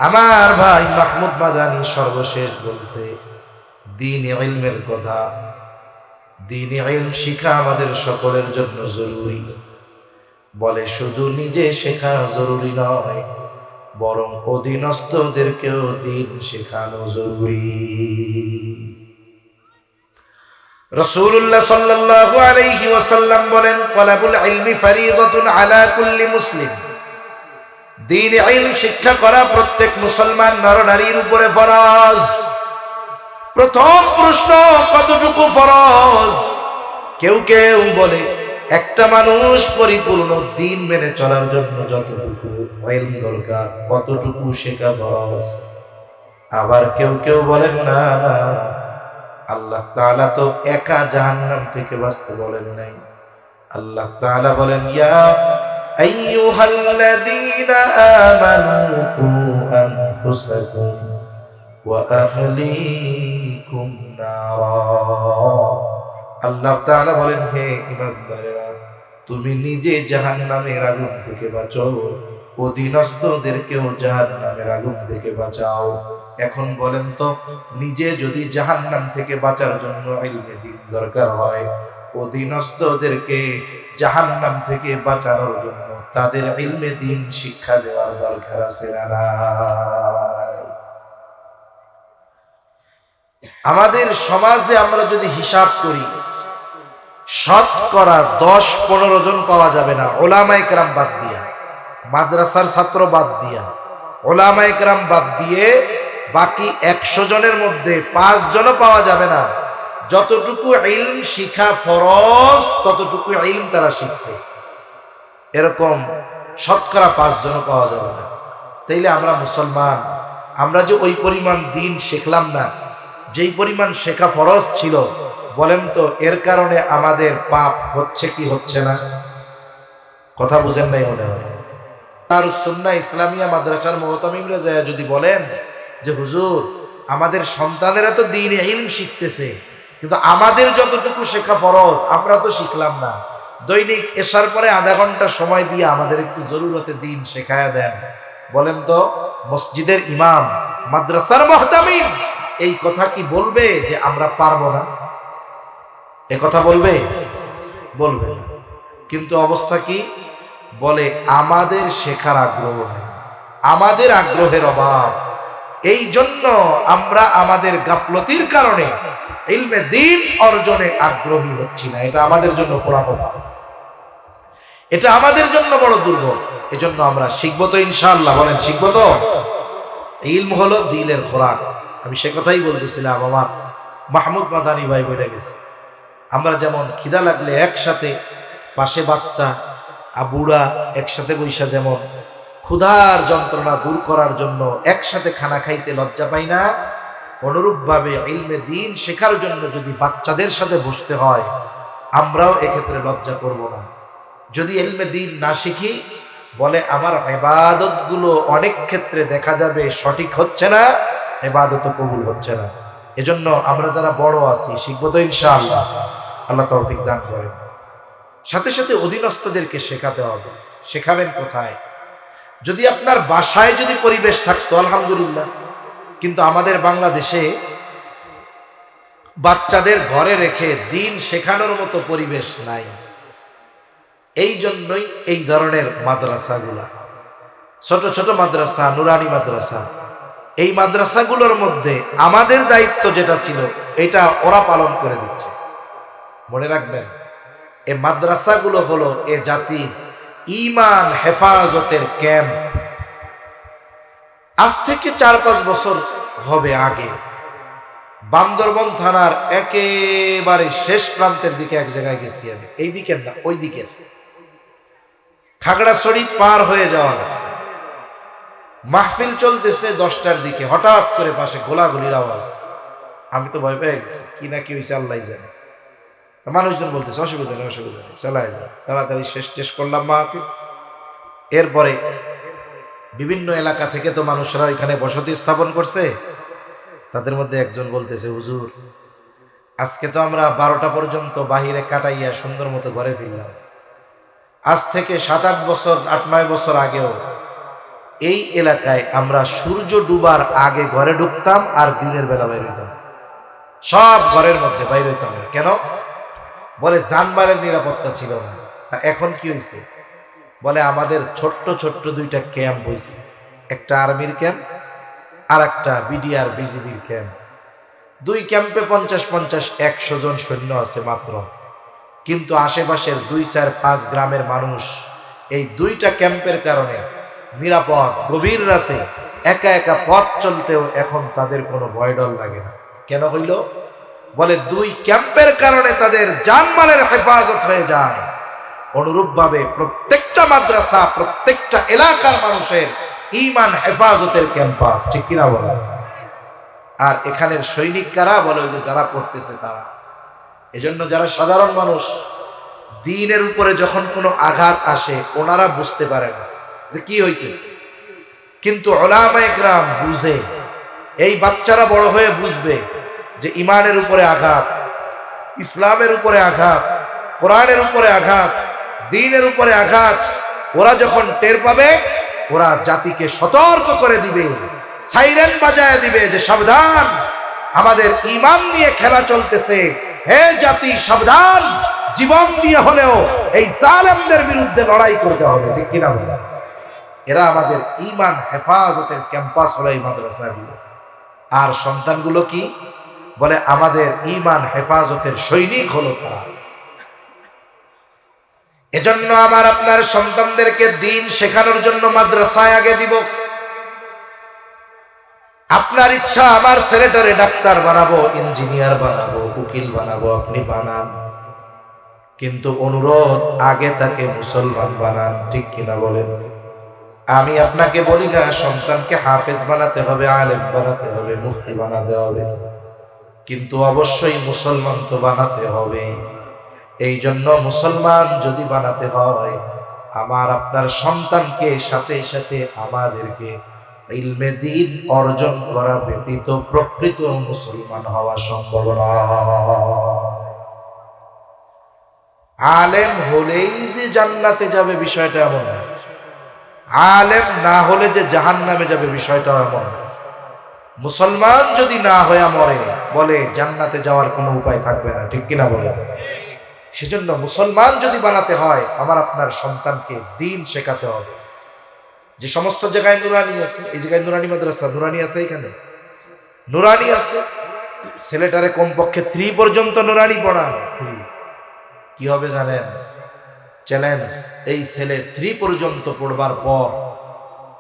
A: আমার ভাই মাহমুদ মাদানী সর্বশেষ বলছে দিন ইলমের কথা। দিন ইলম শিখা আমাদের সকলের জন্য জরুরি। বলে শুধু নিজে শেখা জরুরি নয়, বরং অধীনস্থদেরকেও দিন শেখানো জরুরি। রাসূলুল্লাহ সাল্লাল্লাহু আলাইহি ওয়াসাল্লাম বলেন, তালাবুল ইলমি ফরিদাতুন আলা কুল্লি মুসলিম। দিন ইলম শিক্ষা করা প্রত্যেক মুসলমান নরনারীর উপরে ফরজ। প্রথম প্রশ্ন, কতটুকু ফরজ? কেউ কেউ বলে একটা মানুষ পরিপূর্ণ দিন মেনে চলার জন্য যতটুকু ইলম দরকার কতটুকু শেখা ফরজ। আবার কেউ কেউ বলেন না, আল্লাহ তাআলা তো একা জাহান্নাম থেকে বাঁচতে বলেন নাই। আল্লাহ তাআলা বলেন, ইয়া আইয়ুহাল্লাযীনা আমানু কু আনফুসাকুম ওয়া আহলিকুম নারা। আল্লাহ তাআলা বলেন, হে ঈমানদারেরা, তুমি নিজে জাহান্নামের আগুন থেকে বাঁচো, অধীনস্থদেরকেও জাহান্নামের আগুন থেকে বাঁচাও। এখন বলেন তো, নিজে যদি জাহান্নাম থেকে বাঁচার জন্য ইলমে দ্বীন দরকার হয়, অধীনস্থদেরকে জাহান্নাম থেকে বাঁচানোর জন্য তাদের ইলমে দ্বীন শিক্ষা দেওয়ার দরকার আছে না? আমাদের সমাজে আমরা যদি হিসাব করি, শতকরা 10-15 জন পাওয়া যাবে না, ওলামায়ে কেরাম বাদ দিয়া, মাদ্রাসার ছাত্র বাদ দিয়া, ওলামায়ে কেরাম বাদ দিয়ে বাকি 100 জনের মধ্যে 5 জনও পাওয়া যাবে না যতটুকু ইলম শিখা ফরজ ততটুকু ইলম তারা শিখছে। এরকম শতকরা 5 জনও পাওয়া যাবে না। তাইলে আমরা মুসলমান, আমরা যে ওই পরিমাণ দিন শিখলাম না, যেই পরিমাণ শেখা ফরজ ছিল, বলেন তো এর কারণে আমাদের পাপ হচ্ছে কি হচ্ছে না? কথা বুঝেন নাই মনে হয়। আর সুন্নাহ ইসলামিয়া মাদ্রাসার মুহতামিমরা যায় যদি বলেন যে হুজুর, আমাদের সন্তানেরা তো দ্বীন ইলম শিখতেছে, কিন্তু আমাদের যতটুকু শেখা ফরজ আমরা তো শিখলাম না। দৈনিক এশার পরে আধা ঘন্টা সময় দিয়ে আমাদের একটু জরুরতে দ্বীন শেখায়া দেন। বলেন তো মসজিদের ইমাম, মাদ্রাসার মুহতামিম এই কথা কি বলবে যে আমরা পারবো না? এ কথা বলবে? বলবে। কিন্তু অবস্থা কি? বলে আমাদের শেখার আগ্রহ নেই, আমাদের আগ্রহের অভাব। এই জন্য আমরা আমাদের গাফলতির কারণে ইলমে দ্বীন অর্জনে আগ্রহী হচ্ছি না। এটা আমাদের জন্য পোড়া কথা, এটা আমাদের জন্য বড় দুর্ভোগ। এজন্য আমরা শিখবো তো ইনশাআল্লাহ। বলেন শিখবো তো? ইলম হলো দিলের খোরাক। আমি সে কথাই বলতেছিলাম, আমার মাহমুদ মাদানী ভাই বলে গেছে, আমরা যেমন খিদা লাগলে একসাথে পাশে বাচ্চা বুড়া একসাথে বৈশা যেমন ক্ষুধার যন্ত্রণা দূর করার জন্য একসাথে খানা খাইতে লজ্জা পাই না, অনুরূপভাবে ইলমে দ্বীন শেখার জন্য যদি বাচ্চাদের সাথে বসতে হয় আমরাও এক্ষেত্রে লজ্জা করব না। যদি ইলমে দ্বীন না শিখি, বলে আমার ইবাদতগুলো অনেক ক্ষেত্রে দেখা যাবে সঠিক হচ্ছে না, ইবাদতও কবুল হচ্ছে না। এজন্য আমরা যারা বড় আছি শিখবো তো ইনশাআল্লাহ, আল্লাহ তৌফিক দান করেন। সাথে সাথে অধীনস্থদেরকে শেখাতে হবে। শেখাবেন কোথায়? যদি আপনার বাসায় যদি পরিবেশ থাকতো আলহামদুলিল্লাহ, কিন্তু আমাদের বাংলাদেশে বাচ্চাদের ঘরে রেখে দ্বীন শেখানোর মতো পরিবেশ নাই। এই জন্যই এই ধরনের মাদ্রাসাগুলা, ছোট ছোট মাদ্রাসা, নুরানি মাদ্রাসা, এই মাদ্রাসাগুলোর মধ্যে আমাদের দায়িত্ব যেটা ছিল এটা ওরা পালন করে দিচ্ছে। মনে রাখবেন, এই মাদ্রাসাগুলো হলো এ জাতির ঈমান হেফাজতের ক্যাম্প। আজ থেকে 4-5 বছর হবে আগে বান্দরবন থানার একেবারে শেষ প্রান্তের দিকে এক জায়গায় গেছি আমি, এই দিকের না ওই দিকের, খাগড়াছড়ি পার হয়ে যাওয়া লাগছে। মাহফিল চলতেছে 10টার দিকে, হঠাৎ করে পাশে গোলাগুলির আওয়াজ। আমি তো ভয় পেয়ে গেছি, কি না কি হয়েছে আল্লাহ জানে। মানুষজন বলতেছে অসুবিধা নেই, অসুবিধা নেই, চালাই যায়। তাড়াতাড়ি শেষ করলাম মাহফিল। এরপরে বিভিন্ন এলাকা থেকে তো মানুষরা এখানে বসতি স্থাপন করছে। তাদের মধ্যে একজন বলতেছে, হুজুর আজকে তো আমরা 12টা পর্যন্ত বাহিরে কাটাইয়া সুন্দর মতো ঘরে ফিরলাম। আজ থেকে 7-8 বছর, 8-9 বছর আগেও এই এলাকায় আমরা সূর্য ডুবার আগে ঘরে ঢুকতাম আর দিনের বেলা বাইরে হইতাম, সব ঘরের মধ্যে বাইরে হইতাম। কেন? বলে জানমালের নিরাপত্তা ছিল না। এখন কি হয়েছে? বলে আমাদের ছোট্ট ছোট্ট 2টা ক্যাম্প হয়েছে, একটা আর্মির ক্যাম্প আর একটা বিডিআর বিজিবির ক্যাম্প। 2 ক্যাম্পে 50-50-100 জন সৈন্য আছে মাত্র, কিন্তু আশেপাশের 2-4-5 গ্রামের মানুষ এই 2টা ক্যাম্পের কারণে নিরাপদ। গভীর রাতে একা একা পথ চলতেও এখন তাদের কোনো ভয় ডর লাগে না। কেন হইল? বলে 2 ক্যাম্পের কারণে তাদের জানমালের হেফাজত হয়ে যায়। অনুরূপভাবে প্রত্যেকটা মাদ্রাসা, প্রত্যেকটা এলাকার মানুষের ঈমান হেফাজতের ক্যাম্পাস, ঠিক কিনা বলে? আর এখানের সৈনিক কারা? বলে ওই যে যারা পড়তেছে তারা। এজন্য যারা সাধারণ মানুষ, দ্বীনের উপরে যখন কোনো আঘাত আসে ওনারা বুঝতে পারে না যে কি হইতেছে, কিন্তু উলামায়ে কেরাম বুঝে। এই বাচ্চারা বড় হয়ে বুঝবে যে ঈমানের উপরে আঘাত, ইসলামের উপরে আঘাত, কোরআনের উপরে আঘাত, দ্বীনের উপরে আঘাত। ওরা যখন টের পাবে, ওরা জাতিকে সতর্ক করে দিবে, সাইরেন বাজায় দিবে যে সাবধান, আমাদের ঈমান নিয়ে খেলা চলতেছে, হে জাতি সাবধান, জীবন দিয়ে হলেও এই জালেমদের বিরুদ্ধে লড়াই করতে হবে, ঠিক কিনা বলে? এরা আমাদের ঈমান হেফাজতের ক্যাম্পাস হলো এই মাদ্রাসাগুলো। আর সন্তানগুলো কি বলে? আমাদের ঈমান হেফাজতের সৈনিক হলো তারা। এজন্য আমার আপনার সন্তানদেরকে দ্বীন শেখানোর জন্য মাদ্রাসায় আগে দিব। আপনার ইচ্ছা আমার ছেলেটারে ডাক্তার বানাবো, ইঞ্জিনিয়ার বানাবো, উকিল বানাবো, আপনি বানান, কিন্তু অনুরোধ আগে তাকে মুসলমান বানান, ঠিক কিনা বলেন? আমি আপনাকে বলি না সন্তানকে হাফেজ বানাতে হবে, আলেম বানাতে হবে, মুফতি বানাতে হবে, কিন্তু অবশ্যই মুসলমান তো বানাতে হবে। এই জন্য মুসলমান যদি বানাতে হয়, আমার আপনার সন্তানকে সাথে সাথে আমাদেরকে ইলমে দ্বীন অর্জন করা ব্যতীত প্রকৃত মুসলমান হওয়া সম্ভব নয়। আলেম হলেই যে জান্নাতে যাবে বিষয়টা এমন না, আলেম না হলে যে জাহান্নামে যাবে বিষয়টা এমন না। মুসলমান যদি না হয়ে মরে, বলে জান্নাতে যাওয়ার কোনো উপায় থাকবে না, ঠিক কিনা বলে? সেজন্য মুসলমান যদি বানাতে হয়, আমার আপনার সন্তানকে দ্বীন শেখাতে হবে। যে সমস্ত জায়গায় নুরানি আছে, এই জায়গায় নুরানি মাদ্রাসা, নুরানি আছে, এখানে নুরানি আছে, ছেলেটারে কমপক্ষে 3 পর্যন্ত নুরানি পড়ান। কি হবে জানেন? চ্যালেঞ্জ, এই ছেলে 3 পর্যন্ত পড়বার পর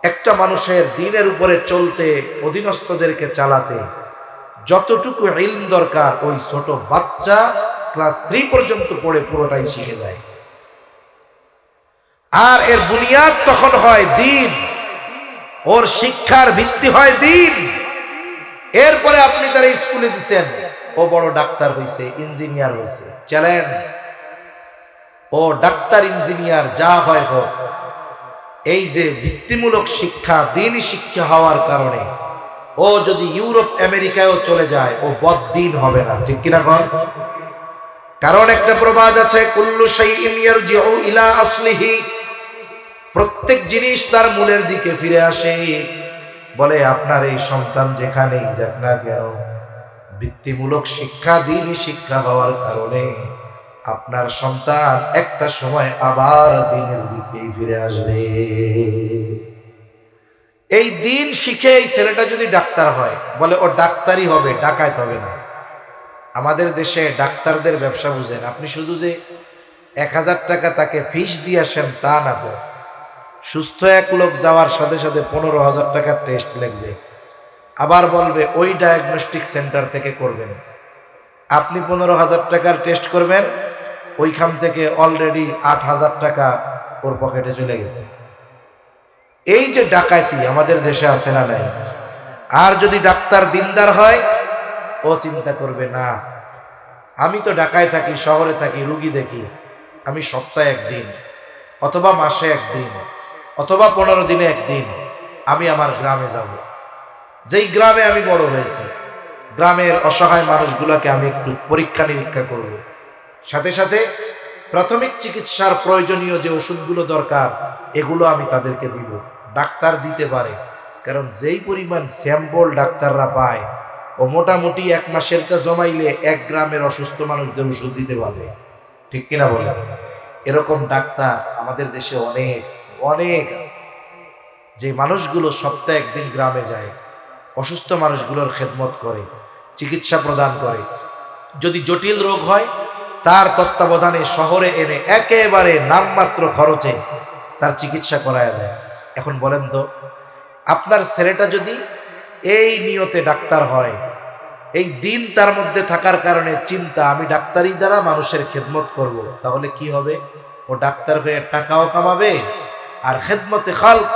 A: একটা মানুষের দ্বীনের উপরে চলতে, অধীনস্থদেরকে চালাতে যতটুকু ইলম দরকার ওই ছোট বাচ্চা ক্লাস 3 পর্যন্ত পড়ে পুরোটাই শিখে যায়। আর এর বুনিয়াদ তখন হয় দ্বীন, ওর শিক্ষার ভিত্তি হয় দ্বীন। এরপরে আপনি তার স্কুলে দিচ্ছেন, ও বড় ডাক্তার হয়েছে, ইঞ্জিনিয়ার হয়েছে, চ্যালেঞ্জ, ও ডাক্তার ইঞ্জিনিয়ার যা হয় হোক, এই যে ভিত্তিমূলক শিক্ষা, দ্বীনি শিক্ষা হওয়ার কারণে ও যদি ইউরোপ আমেরিকায়ও চলে যায় ও বদ্দীন হবে না, ঠিক কিনা কন? কারণ একটা প্রবাদ আছে, কুল্লু শাইইন ইয়ারজিউ ইলা আসলিহি, প্রত্যেক জিনিস তার মূলের দিকে ফিরে আসে। বলে আপনার এই সন্তান যেখানেই যাক না কেন, ভিত্তিমূলক শিক্ষা, দ্বীনি শিক্ষা হওয়ার কারণে আপনার সন্তান একটা সময় আবার দ্বীনের দিকেই ফিরে আসবে। এই দ্বীন শিখে এই ছেলেটা যদি ডাক্তার হয়, বলে ও ডাক্তারই হবে, ডাকাত হবে না। আমাদের দেশে ডাক্তারদের ব্যবসা বুঝেন, আপনি শুধু যে 1000 টাকা তাকে ফিস দিয়ে আসেন তা না, তো সুস্থ এক লোক যাওয়ার সাথে সাথে 15,000 টাকার টেস্ট লাগবে, আবার বলবে ওই ডায়াগনস্টিক সেন্টার থেকে করবেন। আপনি 15,000 টাকার টেস্ট করবেন, ওইখান থেকে অলরেডি 8,000 টাকা ওর পকেটে চলে গেছে। এই যে ডাকাতি আমাদের দেশে আছে না নাই? আর যদি ডাক্তার দিনদার হয়, ও চিন্তা করবে না, আমি তো ঢাকায় থাকি, শহরে থাকি, রুগী দেখি, আমি সপ্তাহে একদিন অথবা মাসে একদিন অথবা 15 দিনে একদিন আমি আমার গ্রামে যাব। যেই গ্রামে আমি বড় হয়েছি, গ্রামের অসহায় মানুষগুলোকে আমি একটু পরীক্ষা নিরীক্ষা করব, সাথে সাথে প্রাথমিক চিকিৎসার প্রয়োজনীয় যে ওষুধগুলো দরকার এগুলো আমি তাদেরকে দিব। ডাক্তার দিতে পারে, কারণ যেই পরিমাণ স্যাম্পল ডাক্তাররা পায়, ও মোটামুটি 1 মাসেরটা জমাইলে 1 গ্রামের অসুস্থ মানুষদের ওষুধ দিতে পারবে, ঠিক কিনা বলেন? এরকম ডাক্তার আমাদের দেশে অনেক অনেক আছে, যে মানুষগুলো সপ্তাহে একদিন গ্রামে যায়, অসুস্থ মানুষগুলোর খেদমত করে, চিকিৎসা প্রদান করে। যদি জটিল রোগ হয়, তার তত্ত্বাবধানে শহরে এনে একেবারে নামমাত্র খরচে তার চিকিৎসা করায় দেয়। এখন বলেন তো, আপনার ছেলেটা যদি এই নিয়তে ডাক্তার হয়, এই দিন তার মধ্যে থাকার কারণে চিন্তা আমি ডাক্তারি দ্বারা মানুষের খেদমত করব, তাহলে কি হবে? ও ডাক্তার হয়ে টাকাও কামাবে, আর খেদমতে খালক,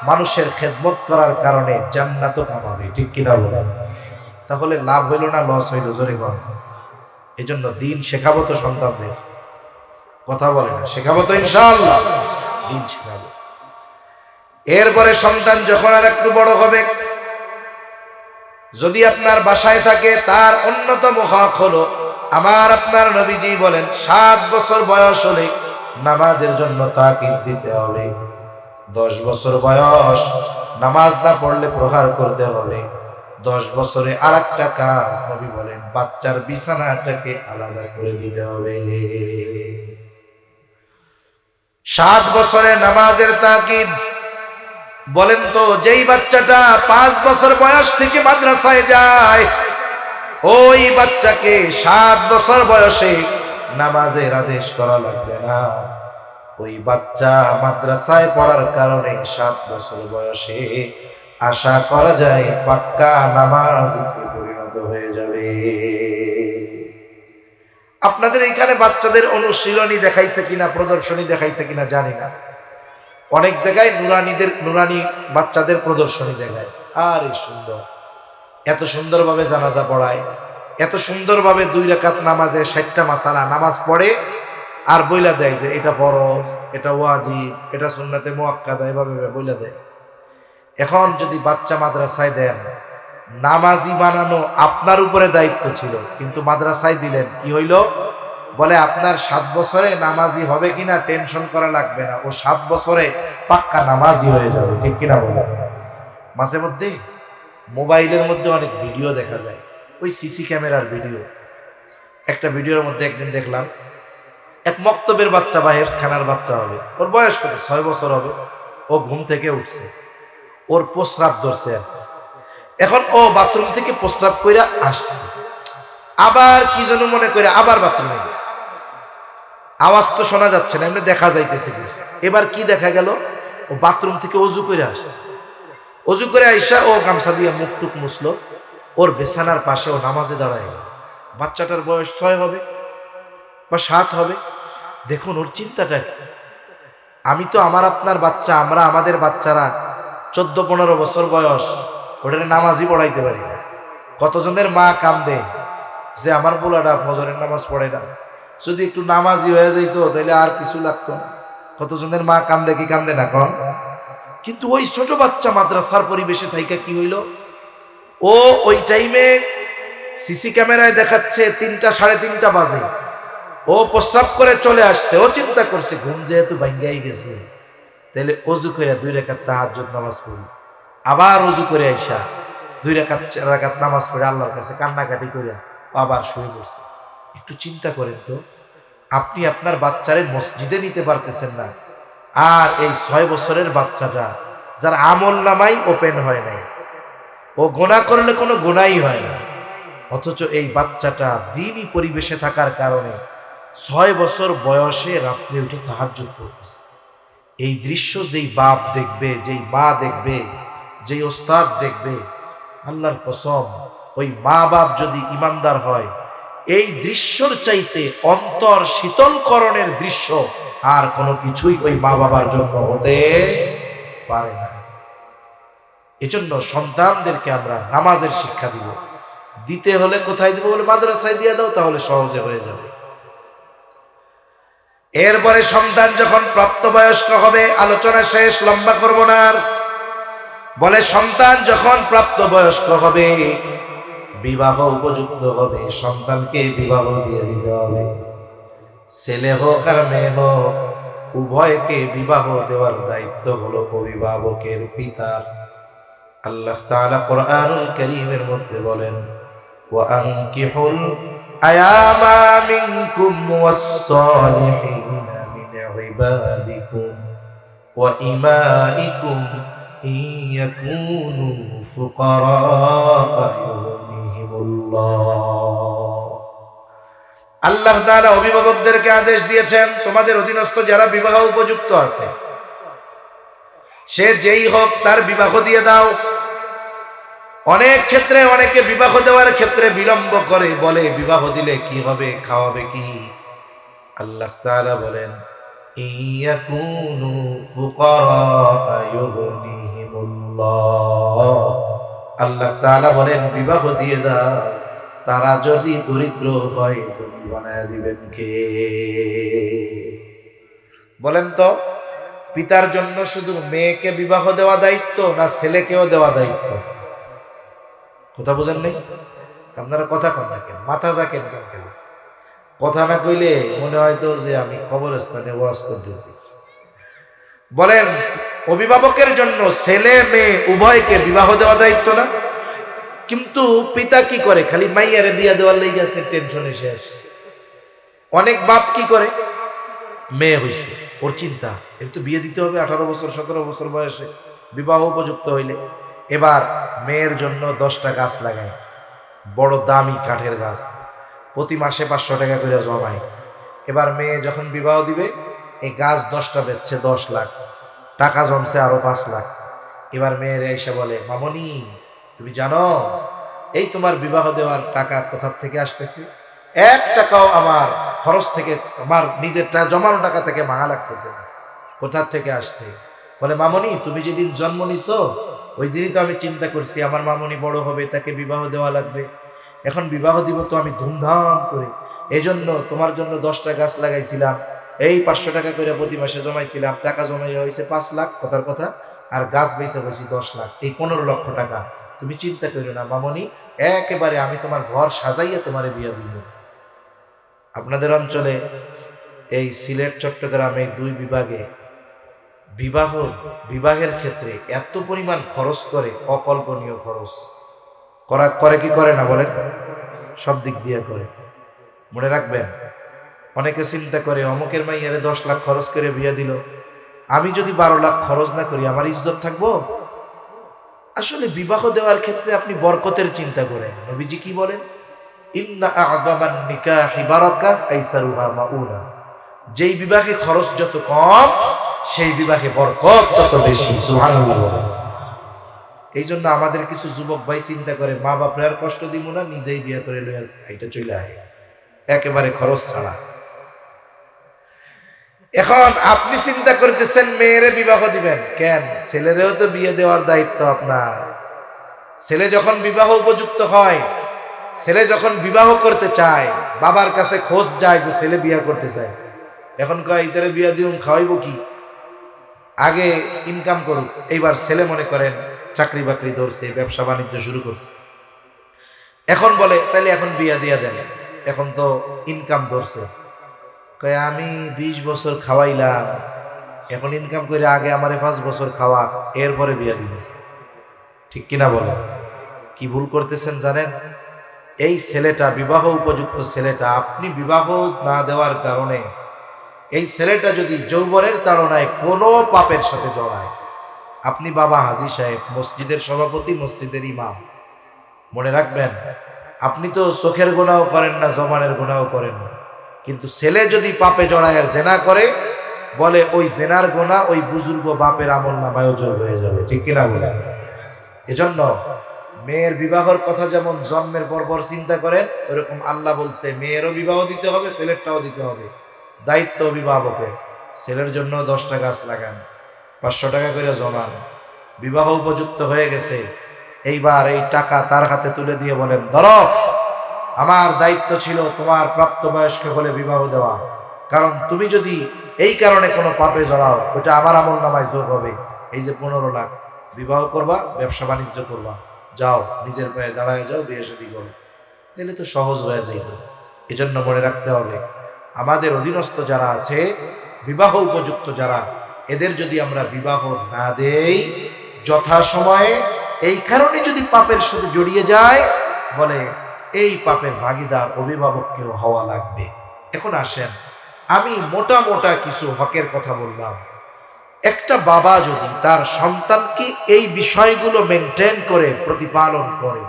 A: মানুষের খেদমত করার কারণে জান্নাতও কামাবে, ঠিক কিনা বলেন? তাহলে লাভ হইল না লস হইল? জোরে কর। এই জন্য দিন শেখাবো তো সন্তানদের, কথা বলে না, শেখাবো তো ইনশাআল্লাহ, দিন শেখাবো। এরপরে সন্তান যখন আর একটু বড় হবে, যদি আপনার বাসায় থাকে, তার অন্যতম হক হলো, আমার আপনার নবীজি বলেন 7 বছর বয়স হলে নামাজের জন্য তাকিদ দিতে হবে। 10 বছর বয়স নামাজ না পড়লে প্রহার করতে হবে। 10 বছরে আর একটা কাজ, নবী বলেন বাচ্চার বিছানাটাকে আলাদা করে দিতে হবে। 7 বছরে নামাজের তাকিদ। বলেন তো, যেই বাচ্চাটা 5 বছর বয়স থেকে মাদ্রাসায় যায়, ওই বাচ্চাকে 7 বছর বয়সে নামাজের আদেশ করা লাগবে না। ওই বাচ্চা মাদ্রাসায় পড়ার কারণে 7 বছর বয়সে আশা করা যায় পাক্কা নামাজিতে পরিণত হয়ে যাবে। আপনাদের এখানে বাচ্চাদের অনুশীলনী দেখাইছে কিনা, প্রদর্শনী দেখাইছে কিনা জানি না। অনেক জায়গায় নুরানি বাচ্চাদের প্রদর্শনী দেখায়, আরে সুন্দর, এত সুন্দরভাবে জানাজা পড়ায়, এত সুন্দরভাবে 2 রাকাত নামাজে 60টা মাসালা নামাজ পড়ে, আর বইলা দেয় যে এটা ফরজ, এটা ওয়াজিব, এটা সুন্নাতে মুআক্কাদা, এভাবে বইলা দেয়। এখন যদি বাচ্চা মাদ্রাসায় দেন, নামাজি বানানো আপনার উপরে দায়িত্ব ছিল, কিন্তু মাদ্রাসায় দিলেন, কি হইল? বলে আপনার 7 বছরে নামাজি হবে কিনা টেনশন করা লাগবে না, ও 7 বছরে পাক্কা নামাজি হয়ে যাবে, ঠিক কিনা বলে? মাঝে মধ্যে মোবাইলের মধ্যে অনেক ভিডিও দেখা যায়, ওই সিসি ক্যামেরার ভিডিও। একটা ভিডিওর মধ্যে একদিন দেখলাম, এক মক্তবের বাচ্চা বা হেফজখানার বাচ্চা হবে, ওর বয়স কত, 6 বছর হবে, ও ঘুম থেকে উঠছে, ওর প্রস্রাব ধরছে। এখন ও বাথরুম থেকে প্রস্রাব কইরা আসছে, আবার কি যেন মনে করে আবার বাথরুমে গেছে, আওয়াজ তো শোনা যাচ্ছে না, এমনি দেখা যাইতেছে কিছু। এবার কি দেখা গেল, ও বাথরুম থেকে ওযু করে আসছে, অজু করে আইসা ও গামছা দিয়ে মুখ টুক মুছলো, ওর বিছানার পাশে ও নামাজে দাঁড়ায়। বাচ্চাটার বয়স 6 হবে বা 7 হবে। দেখুন ওর চিন্তাটা কি। আমি তো আমার আপনার বাচ্চা, আমরা আমাদের বাচ্চারা 14-15 বছর বয়স, ওটারে নামাজই পড়াইতে পারি না। কতজনের মা কান্দে যে আমার পোলাটা ফজরের নামাজ পড়ে না, যদি একটু নামাজি হয়ে যাইতো তাহলে আর কিছু লাগতো না। কতজনের মা কান্দে কি কান্দে না কন? কিন্তু ওই ছোট বাচ্চা মাদ্রাসার পরিবেশে থাইকা কি হইল, ও ওই টাইমে সিসি ক্যামেরায় দেখাচ্ছে 3টা 3:30 বাজে, ও প্রস্রাব করে চলে আসছে। ও চিন্তা করছে ঘুম যেহেতু ভাঙ্গাই গেছে, তাহলে অজু করে 2 রাকাত তাহাজ্জুদ নামাজ পড়ি। আবার অজু করে আইসা 2 রাকাত নামাজ পড়ে আল্লাহর কাছে কান্নাকাটি করে আবার শুয়ে পড়ছে। একটু চিন্তা করেন তো, আপনি আপনার বাচ্চারে মসজিদে নিতে পারতেছেন না, আর এই 6 বছরের বাচ্চাটা যার আমল নামাই ওপেন হয় নাই, ও গোনা করলে কোনো গোনাই হয় না, অথচ এই বাচ্চাটা দ্বীনি পরিবেশে থাকার কারণে 6 বছর বয়সে রাত্রে উঠে তাহাজ্জুদ পড়তেছে। এই দৃশ্য যেই বাপ দেখবে, যেই মা দেখবে, যেই ওস্তাদ দেখবে, আল্লাহর কসম ওই মা বাপ যদি ইমানদার হয়, এই দৃশ্যর চাইতে অন্তর শীতলকরণের দৃশ্য আর কোনো কিছুই ওই মা বাবার জন্য হতে পারে না। এজন্য সন্তানদেরকে আমরা নামাজের শিক্ষা দিব। দিতে হলে কোথায় দিব বলে মাদ্রাসায় দিয়ে দাও, তাহলে সহজে হয়ে যাবে। এরপরে সন্তান যখন প্রাপ্তবয়স্ক হবে, আলোচনা শেষ, লম্বা করব না আর। বলে সন্তান যখন প্রাপ্তবয়স্ক হবে, বিবাহ উপযুক্ত হবে, সন্তানকে বিবাহ দিয়ে দিতে হবে। ছেলে হোক আর মেয়ে হোক, উভয়কে বিবাহ দেওয়ার দায়িত্ব হলো অভিভাবকের, পিতার। আল্লাহ তাআলা কোরআনুল কারীমের মধ্যে বলেন, ওয়া আনকিহুল আয়ামা মিনকুম ওয়াস-সালিহিনা মিন ইবাদিকুম ওয়া ইমাইকুম ইয়াকুনু ফুকারা ইউগনিহিমুল্লাহ। আল্লাহ তাআলা অভিভাবকদেরকে আদেশ দিয়েছেন, তোমাদের অধীনস্থ যারা বিবাহ উপযুক্ত আছে, সে যেই হোক তার বিবাহ দিয়ে দাও। অনেক ক্ষেত্রে অনেকে বিবাহ দেওয়ার ক্ষেত্রে বিলম্ব করে, বলে বিবাহ দিলে কি হবে, খাওয়াবে কি? আল্লাহ তাআলা বলেন, ইয়াকুনু ফুকারা ইউগনিহিমুল্লাহ। আল্লাহ তাআলা বলেন বিবাহ দিয়ে দাও, তারা যদি দরিদ্র হয় ধনী বানায় দিবেন কে? বলেন তো, পিতার জন্য শুধু মেয়েকে বিবাহ দেওয়া দায়িত্ব, না ছেলেকেও দেওয়া দায়িত্ব? কথা বুঝেন নাই? আপনারা কথা কন না কেন, মাথা জাকেন কেন? কথা না কইলে মনে হয় তো যে আমি কবরস্থানে ওয়াজ করতেছি। বলেন অভিভাবকের জন্য ছেলে মেয়ে উভয়কে বিবাহ দেওয়া দায়িত্ব না? কিন্তু পিতা কি করে, খালি মাইয়ারে বিয়া দেওয়ার লেগে আছে, টেনশনে শেষ। অনেক বাপ কি করে, মেয়ে হইছে, ওর চিন্তা এর তো বিয়ে দিতে হবে 18 বছর 17 বছর বয়সে, বিবাহ উপযুক্ত হইলে। এবার মেয়ের জন্য 10টা গাছ লাগায়, বড় দামি কাঠের গাছ, প্রতি মাসে 500 টাকা করে জমায়। এবার মেয়ে যখন বিবাহ দিবে, এই গাছ 10টা বেচছে 10 লাখ টাকা, জমছে আরো 5 লাখ। এবার মেয়ের এসে বলে, মামনি তুমি জানো এই তোমার বিবাহ দেওয়ার টাকা কোথা থেকে আসতেছে? 1 টাকাও আমার খরচ থেকে, আমার নিজের জমানো টাকা থেকে ভাঙা লাগতেছে না। কোথা থেকে আসছে? বলে, মামনি তুমি যেদিন জন্ম নিছো ওই দিনই তো আমি চিন্তা করছি আমার মামনি বড় হবে, তাকে বিবাহ দেওয়া লাগবে। এখন বিবাহ দিব তো আমি ধুমধাম করে, এজন্য তোমার জন্য 10টা গাছ লাগাইছিলাম, এই 500 টাকা করে প্রতি মাসে জমাইছিলাম, টাকা জমাই হয়েছে 5 লাখ, কথার কথা, আর গাছ বেচে হয়েছে 10 লাখ, এই 15 লক্ষ টাকা। তুমি চিন্তা করো না মামনি, একেবারে আমি তোমার ঘর সাজাইয়া তোমারে বিয়ে দিব। আপনাদের অঞ্চলে এই সিলেট চট্টগ্রামে 2 বিভাগে বিবাহের ক্ষেত্রে এত পরিমাণ খরচ করে, অকল্পনীয় খরচ করে কি করে না বলেন? সব দিক দিয়ে করে। মনে রাখবেন, অনেকে চিন্তা করে অমুকের মাইয়ারে 10 লাখ খরচ করে বিয়ে দিল, আমি যদি 12 লাখ খরচ না করি আমার ইজ্জত থাকবো? আসলে বিবাহ দেওয়ার ক্ষেত্রে আপনি বরকতের চিন্তা করেন। নবীজি কি বলেন? ইন্না আ'যামান নিকাহি বারাকা আইসারুহা মাউনা। যেই বিবাহে খরচ যত কম, সেই বিবাহে বরকত তত বেশি। সুবহানাল্লাহ। এই জন্য আমাদের কিছু যুবক ভাই চিন্তা করে মা বাপরে আর কষ্ট দিব না, নিজেই বিয়ে করে লইয়া এটা চলে আয়, একেবারে খরচ ছাড়া। এখন আপনি চিন্তা করতেছেন মেয়েরে বিবাহ দিবেন কেন? ছেলেরেও তো বিয়ে দেওয়ার দায়িত্ব আপনার। ছেলে যখন বিবাহ উপযুক্ত হয়, ছেলে যখন বিবাহ করতে চায়, বাবার কাছে খোঁজ যায় যে ছেলে বিয়ে করতে চায়, এখন কয় ইতারে বিয়া দিউম, খাওয়াইব কি, আগে ইনকাম করুক। এইবার ছেলে মনে করেন চাকরি বাকরি ধরছে, ব্যবসা বাণিজ্য শুরু করছে, এখন বলে তাইলে এখন বিয়া দিয়া দেন, এখন তো ইনকাম ধরছে। কয় আমি 20 বছর খাওয়াইলাম, এখন ইনকাম করে আগে আমারে 5 বছর খাওয়া, এরপরে বিয়া দিব। ঠিক কিনা বলেন? কি ভুল করতেছেন জানেন? এই ছেলেটা, বিবাহ উপযুক্ত ছেলেটা, আপনি বিবাহ না দেওয়ার কারণে এই ছেলেটা যদি যৌবনের তাড়নায় কোনো পাপের সাথে জড়ায়, আপনি বাবা হাজী সাহেব, মসজিদের সভাপতি, মসজিদের ইমাম, মনে রাখবেন আপনি তো চোখের গুনাহও করেন না, জবানের গুনাহও করেন না, কিন্তু ছেলে যদি পাপে জড়ায় আর জেনা করে, বলে ওই জেনার গুনাহ ওই বুজুর্গ বাপের আমল নামায়ও যোগ হয়ে যাবে। ঠিক কিনা বলেন? এজন্য মেয়ের বিবাহের কথা যেমন জন্মের পর চিন্তা করেন, ওরকম আল্লাহ বলছে মেয়েরও বিবাহ দিতে হবে, ছেলেরটাও দিতে হবে, দায়িত্ব অভিভাবকের। ছেলের জন্য 10টা গাছ লাগান, 500 টাকা করে জমান, বিবাহ উপযুক্ত হয়ে গেছে, এইবার এই টাকা তার হাতে তুলে দিয়ে বলেন, ধরো, আমার দায়িত্ব ছিল তোমার প্রাপ্তবয়স্ক হলে বিবাহ দেওয়া, কারণ তুমি যদি এই কারণে কোনো পাপে জড়াও, ওটা আমার আমল নামায় যোগ হবে। এই যে 15 লাখ, বিবাহ করবা, ব্যবসা বাণিজ্য করবা, যাও নিজের পায়ে দাঁড়ায় যাও, বিয়ে শাদী করো, তাহলে তো সহজ হয়ে যাইত। এজন্য মনে রাখতে হবে, আমাদের অধীনস্থ যারা আছে, বিবাহ উপযুক্ত যারা, এদের যদি আমরা বিবাহ না দেই যথাসময়ে, এই কারণে যদি পাপের সাথে জড়িয়ে যায়, বলে এই পাপের ভাগীদার অভিভাবককেও হওয়া লাগবে। এখন আসেন, আমি মোটা মোটা কিছু হকের কথা বললাম। একটা বাবা যদি তার সন্তানকে এই বিষয়গুলো মেনটেন করে, প্রতিপালন করে,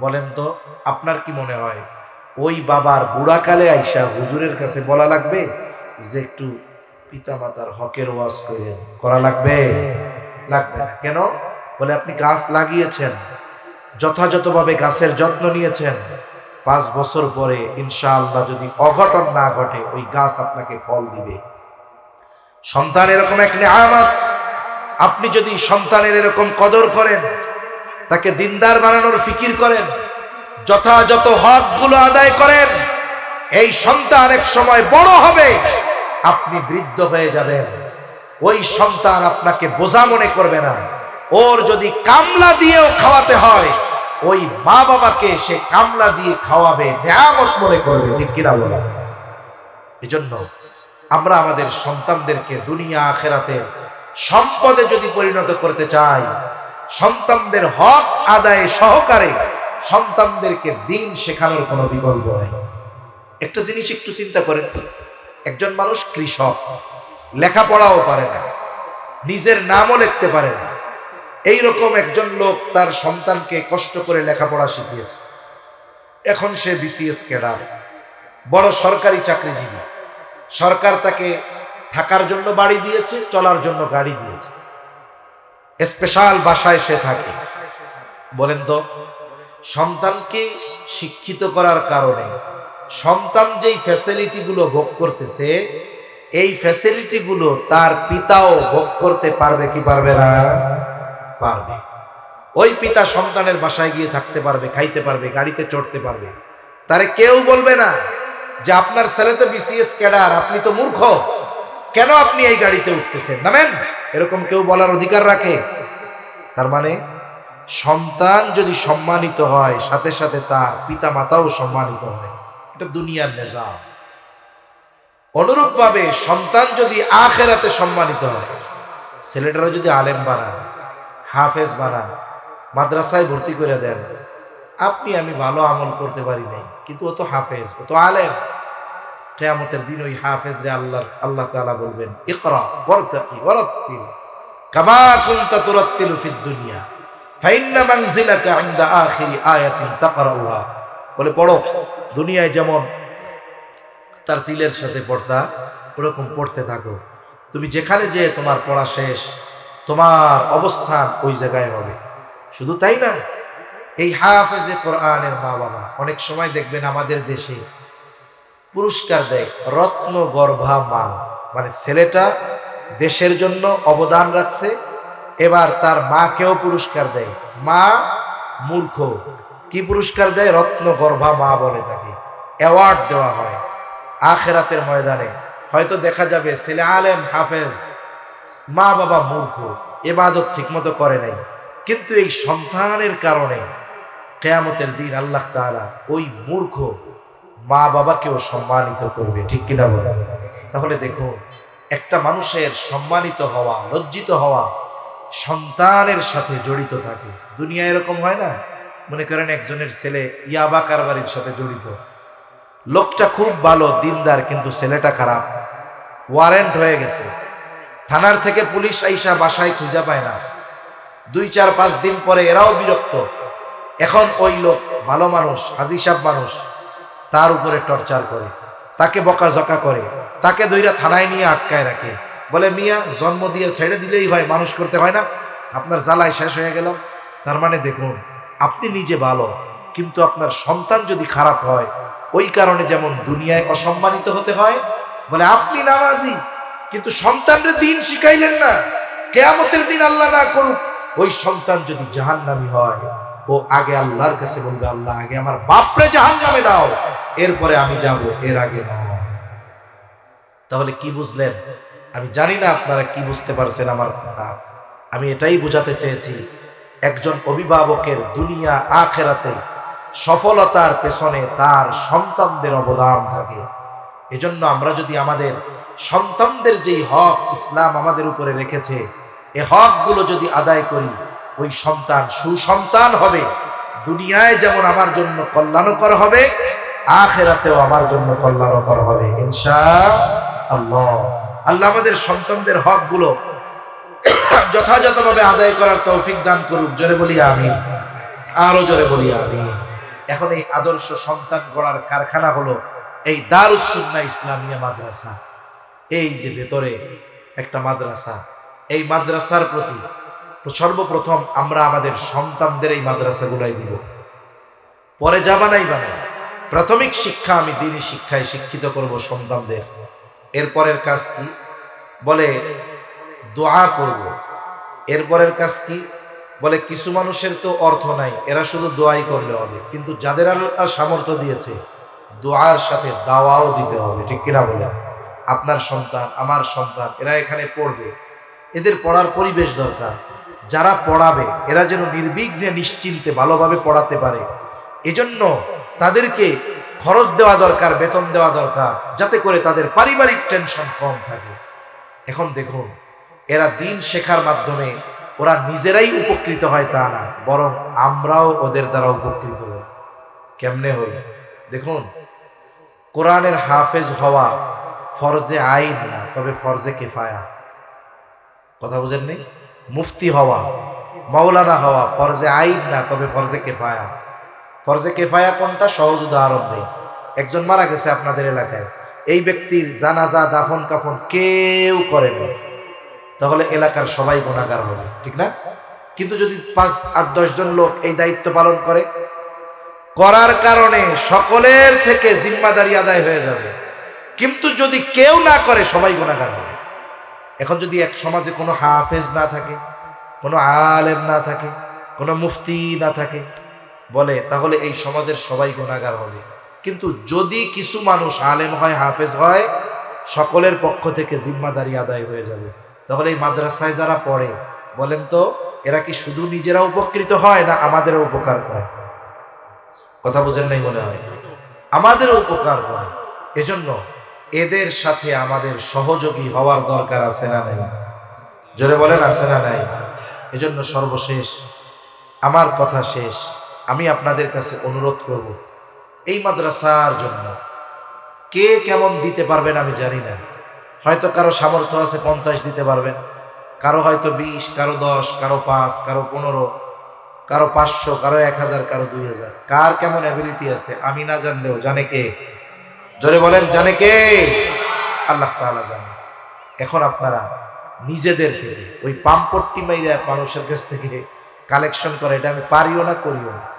A: বলেন তো আপনার কি মনে হয় ওই বাবার বুড়াকালে আইসা হুজুরের কাছে বলা লাগবে যে একটু পিতামাতার হকের ওয়াজ করা লাগবে? লাগবে না। কেন? বলে আপনি গাছ লাগিয়েছেন, যথাযথভাবে গাছের যত্ন নিয়েছেন, 5 বছর পরে ইনশাআল্লাহ যদি অঘটন না ঘটে, ওই গাছ আপনাকে ফল দিবে। সন্তান এরকম এক নেয়ামত, আপনি যদি সন্তানের এরকম কদর করেন, তাকে দিনদার বানানোর ফিকির করেন, যথাযথ হকগুলো আদায় করেন, এই সন্তান এক সময় বড় হবে, আপনি বৃদ্ধ হয়ে যাবেন, ওই সন্তান আপনাকে বোঝা মনে করবে না। ওর যদি কামলা দিয়েও খাওয়াতে হয়, ওই মা বাবাকে সে কামলা দিয়ে খাওয়াবে, নেয়ামত মনে করবে। ঠিক কিনা বলা? এজন্য আমরা আমাদের সন্তানদেরকে দুনিয়া আখিরাতের সম্পদে যদি পরিণত করতে চাই, সন্তানদের হক আদায়ে সহকারে সন্তানদেরকে দিন শেখানোর কোনো বিকল্প নাই। একটা জিনিস একটু চিন্তা করেন, একজন মানুষ কৃষক, লেখাপড়াও পারে না, নিজের নামও লিখতে পারে না, এইরকম একজন লোক তার সন্তানকে কষ্ট করে লেখাপড়া শিখিয়েছে। এখন সে বিসিএস ক্যাডার, বড় সরকারি চাকরিজীবী, সরকার তাকে থাকার জন্য বাড়ি দিয়েছে, চলার জন্য গাড়ি দিয়েছে, স্পেশাল বাসায় সে থাকে। বলেন তো, সন্তানকে শিক্ষিত করার কারণে সন্তান যেই ফ্যাসিলিটিগুলো ভোগ করতেছে, এই ফ্যাসিলিটিগুলো তার পিতাও ভোগ করতে পারবে কি পারবে না? পারবে। ওই পিতা সন্তানের বাসায় গিয়ে থাকতে পারবে, খাইতে পারবে, গাড়িতে চড়তে পারবে। তারে কেউ বলবে না যে আপনার ছেলে তো বিসিএস ক্যাডার, আপনি তো মূর্খ, কেন আপনি এই গাড়িতে উঠতেছেন, নামেন। এরকম কেউ বলার অধিকার রাখে? তার মানে সন্তান যদি সম্মানিত হয়, সাথে সাথে তার পিতা মাতাও সম্মানিত হয়। এটা দুনিয়ার নিজাম। অনুরূপভাবে সন্তান যদি আখিরাতে সম্মানিত হয়, ছেলেটারা যদি আলেম বানান, হাফেজ বানান, মাদ্রাসায় ভর্তি করে দেন, আপনি আমি ভালো আমল করতে পারি নাই, কিন্তু ও তো হাফেজ, ও তো আলেম, কিয়ামতের দিন ওই হাফেজ রে আল্লাহ তাআলা বলবেন, ইকরা ওয়ারতাকি ওয়ারাত্তিল কামা কুনতা তুরাত্তিলু ফিদ দুনিয়া ফাইন্না মানজিলাকা ইনদা আখিরি আয়াতিন তাকরাউহা। বলে পড়ো, দুনিয়ায় যেমন তার তিলের সাথে পড়তা, ওরকম পড়তে থাকো, তুমি যেখানে যে তোমার পড়া শেষ, তোমার অবস্থান ওই জায়গায় হবে। শুধু তাই না, এই হাফেজে কোরআনের মা বাবা অনেক সময় দেখবেন আমাদের দেশে পুরস্কার দেয় রত্ন গর্ভা মা, মানে ছেলেটা দেশের জন্য অবদান রাখছে, এবার তার মাকেও পুরস্কার দেয়। মা মূর্খ, কি পুরস্কার দেয়? রত্ন গর্ভা মা বলে তাকে অ্যাওয়ার্ড দেওয়া হয় আখেরাতের ময়দানে। হয়তো দেখা যাবে ছেলে আলেম হাফেজ, মা বাবা মূর্খ, ইবাদত ঠিকমতো করে নাই, কিন্তু এই সন্তানের কারণে কিয়ামতের দিন আল্লাহ তাআলা ওই মূর্খ মা বাবাকেও সম্মানিত করবে, ঠিক কিনা বলেন? তাহলে দেখুন, একটা মানুষের সম্মানিত হওয়া, লজ্জিত হওয়া সন্তানের সাথে জড়িত থাকে। দুনিয়া এরকম হয় না, মনে করেন একজনের ছেলে ইয়াবা কারবারির সাথে জড়িত, লোকটা খুব ভালো দিনদার, কিন্তু ছেলেটা খারাপ, ওয়ারেন্ট হয়ে গেছে, থানার থেকে পুলিশ আইসা বাসায় খুঁজে পায় না, 2-4-5 দিন পরে এরাও বিরক্ত। এখন ওই লোক ভালো মানুষ, হাজী সাহেব মানুষ, তার উপরে টর্চার করে, তাকে বকাঝকা করে, তাকে ধইরা থানায় নিয়ে আটকায় রাখে, বলে মিয়া জন্ম দিয়ে ছেড়ে দিলেই হয়, মানুষ করতে হয় না, আপনার জ্বালায় শেষ হয়ে গেল। তার মানে দেখুন, আপনি নিজে ভালো, কিন্তু আপনার সন্তান যদি খারাপ হয়, ওই কারণে যেমন দুনিয়ায় অসম্মানিত হতে হয়, বলে আপনি নামাজি কিন্তু সন্তানরে দিন শিখাইলেন না, কিয়ামতের দিন আল্লাহ না করুক ওই সন্তান যদি জাহান্নামী হয়, ও আগে আল্লাহর কাছে বলবে, আল্লাহ আগে আমার বাপরে জাহান্নামে দাও, এরপরে আমি যাব, এর আগে না। তাহলে কি বুঝলেন? আমি জানি না আপনারা কি বুঝতে পারছেন আমার কথা। আমি এটাই বোঝাতে চেয়েছি, একজন অভিভাবকের দুনিয়া আখেরাতে সফলতার পেছনে তার সন্তানদের অবদান থাকে। এজন্য আমরা যদি আমাদের সন্তানদের যেই হক ইসলাম আমাদের উপরে রেখেছে, এই হকগুলো যদি আদায় করি, ওই সন্তান সুসন্তান হবে, দুনিয়ায় যেমন আমার জন্য কল্যাণকর হবে, আখেরাতেও আমার জন্য কল্যাণকর হবে ইনশাআল্লাহ। আল্লাহ আমাদের সন্তানদের হকগুলো যথাযথভাবে আদায় করার তৌফিক দান করুক। জোরে বলি আমিন, আরো জোরে বলি আমিন। এখন এই আদর্শ সন্তান গড়ার কারখানা হলো এই দারুস সুন্নাহ ইসলামিয়া মাদ্রাসা। এই যে ভেতরে একটা মাদ্রাসা, এই মাদ্রাসার প্রতি সর্বপ্রথম আমরা আমাদের সন্তানদের এই মাদ্রাসাগুলাই দিব, পরে যা বানাই বানাই। প্রাথমিক শিক্ষা আমি দ্বীনি শিক্ষায় শিক্ষিত করব সন্তানদের। এরপরের কাজ কি? বলে দোয়া করব। এরপরের কাজ কি? বলে কিছু মানুষের তো অর্থ নাই, এরা শুধু দোয়াই করলে হবে, কিন্তু যাদের আল্লাহ সামর্থ্য দিয়েছে দোয়ার সাথে দাওয়াও দিতে হবে, ঠিক কিনা বলে? আপনার সন্তান, আমার সন্তান, এরা এখানে পড়বে, এদের পড়ার পরিবেশ দরকার। যারা পড়াবে এরা যেন নির্বিঘ্নে নিশ্চিন্তে ভালোভাবে পড়াতে পারে, এজন্য তাদেরকে খরচ দেওয়া দরকার, বেতন দেওয়া দরকার, যাতে করে তাদের পারিবারিক টেনশন কম থাকে। এখন দেখুন, এরা দিন শেখার মাধ্যমে ওরা নিজেরাই উপকৃত হয় তা না, বরং আমরাও ওদের দ্বারা উপকৃত হই। কেমনে হই? দেখুন, কোরআনের হাফেজ হওয়া ফরজে আইন না, তবে ফরজে কিফায়া। কথা বুঝেন নেই? মুফতি হওয়া, মাওলানা হওয়া ফরজে আইন না, তবে ফরজে কিফায়া। ফরজে কিফায়া কোনটা? সহজ উদাহরণ নেই। একজন মারা গেছে আপনাদের এলাকায়, এই ব্যক্তির জানাজা দাফন কাফন কেউ করে না, তাহলে এলাকার সবাই গুনাহগার হবে, ঠিক না? কিন্তু যদি 5-8-10 জন লোক এই দায়িত্ব পালন করে, করার কারণে সকলের থেকে জিম্মাদারি আদায় হয়ে যাবে। কিন্তু যদি কেউ না করে, সবাই গুনাহগার হবে। এখন যদি এক সমাজে কোনো হাফেজ না থাকে, কোনো আলেম না থাকে, কোনো মুফতি না থাকে, বলে তাহলে এই সমাজের সবাই গুনাহগার হবে। কিন্তু যদি কিছু মানুষ আলেম হয়, হাফেজ হয়, সকলের পক্ষ থেকে জিম্মাদারি আদায় হয়ে যাবে। তাহলে এই মাদ্রাসায় যারা পড়ে, বলেন তো এরা কি শুধু নিজেরা উপকৃত হয় না আমাদেরও উপকার করে? কথা বুঝেন নাই মনে হয়? আমাদেরও উপকার করে। এজন্য এদের সাথে আমাদের সহযোগী হওয়ার দরকার আছে না নাই? জোরে বলেন, আছে না নাই? এজন্য সর্বশেষ আমার কথা শেষ, আমি আপনাদের কাছে অনুরোধ করব, এই মাদ্রাসার জন্য কে কেমন দিতে পারবেন আমি জানি না। হয়তো কারো সামর্থ্য আছে 50 দিতে পারবেন, কারো হয়তো 20, কারো 10, কারো 5, কারো 15, কারো 500, কারো 1000, কারো 2000। কার কেমন অ্যাবিলিটি আছে আমি না জানলেও জানে কে? জোরে বলেন, জানে কে? আল্লাহ তাআলা জানে। এখন আপনারা নিজেদের থেকে ওই পাম্পট্টি মাইরা মানুষের কাছ থেকে কালেকশন করে, এটা আমি পারিও না, করিও না।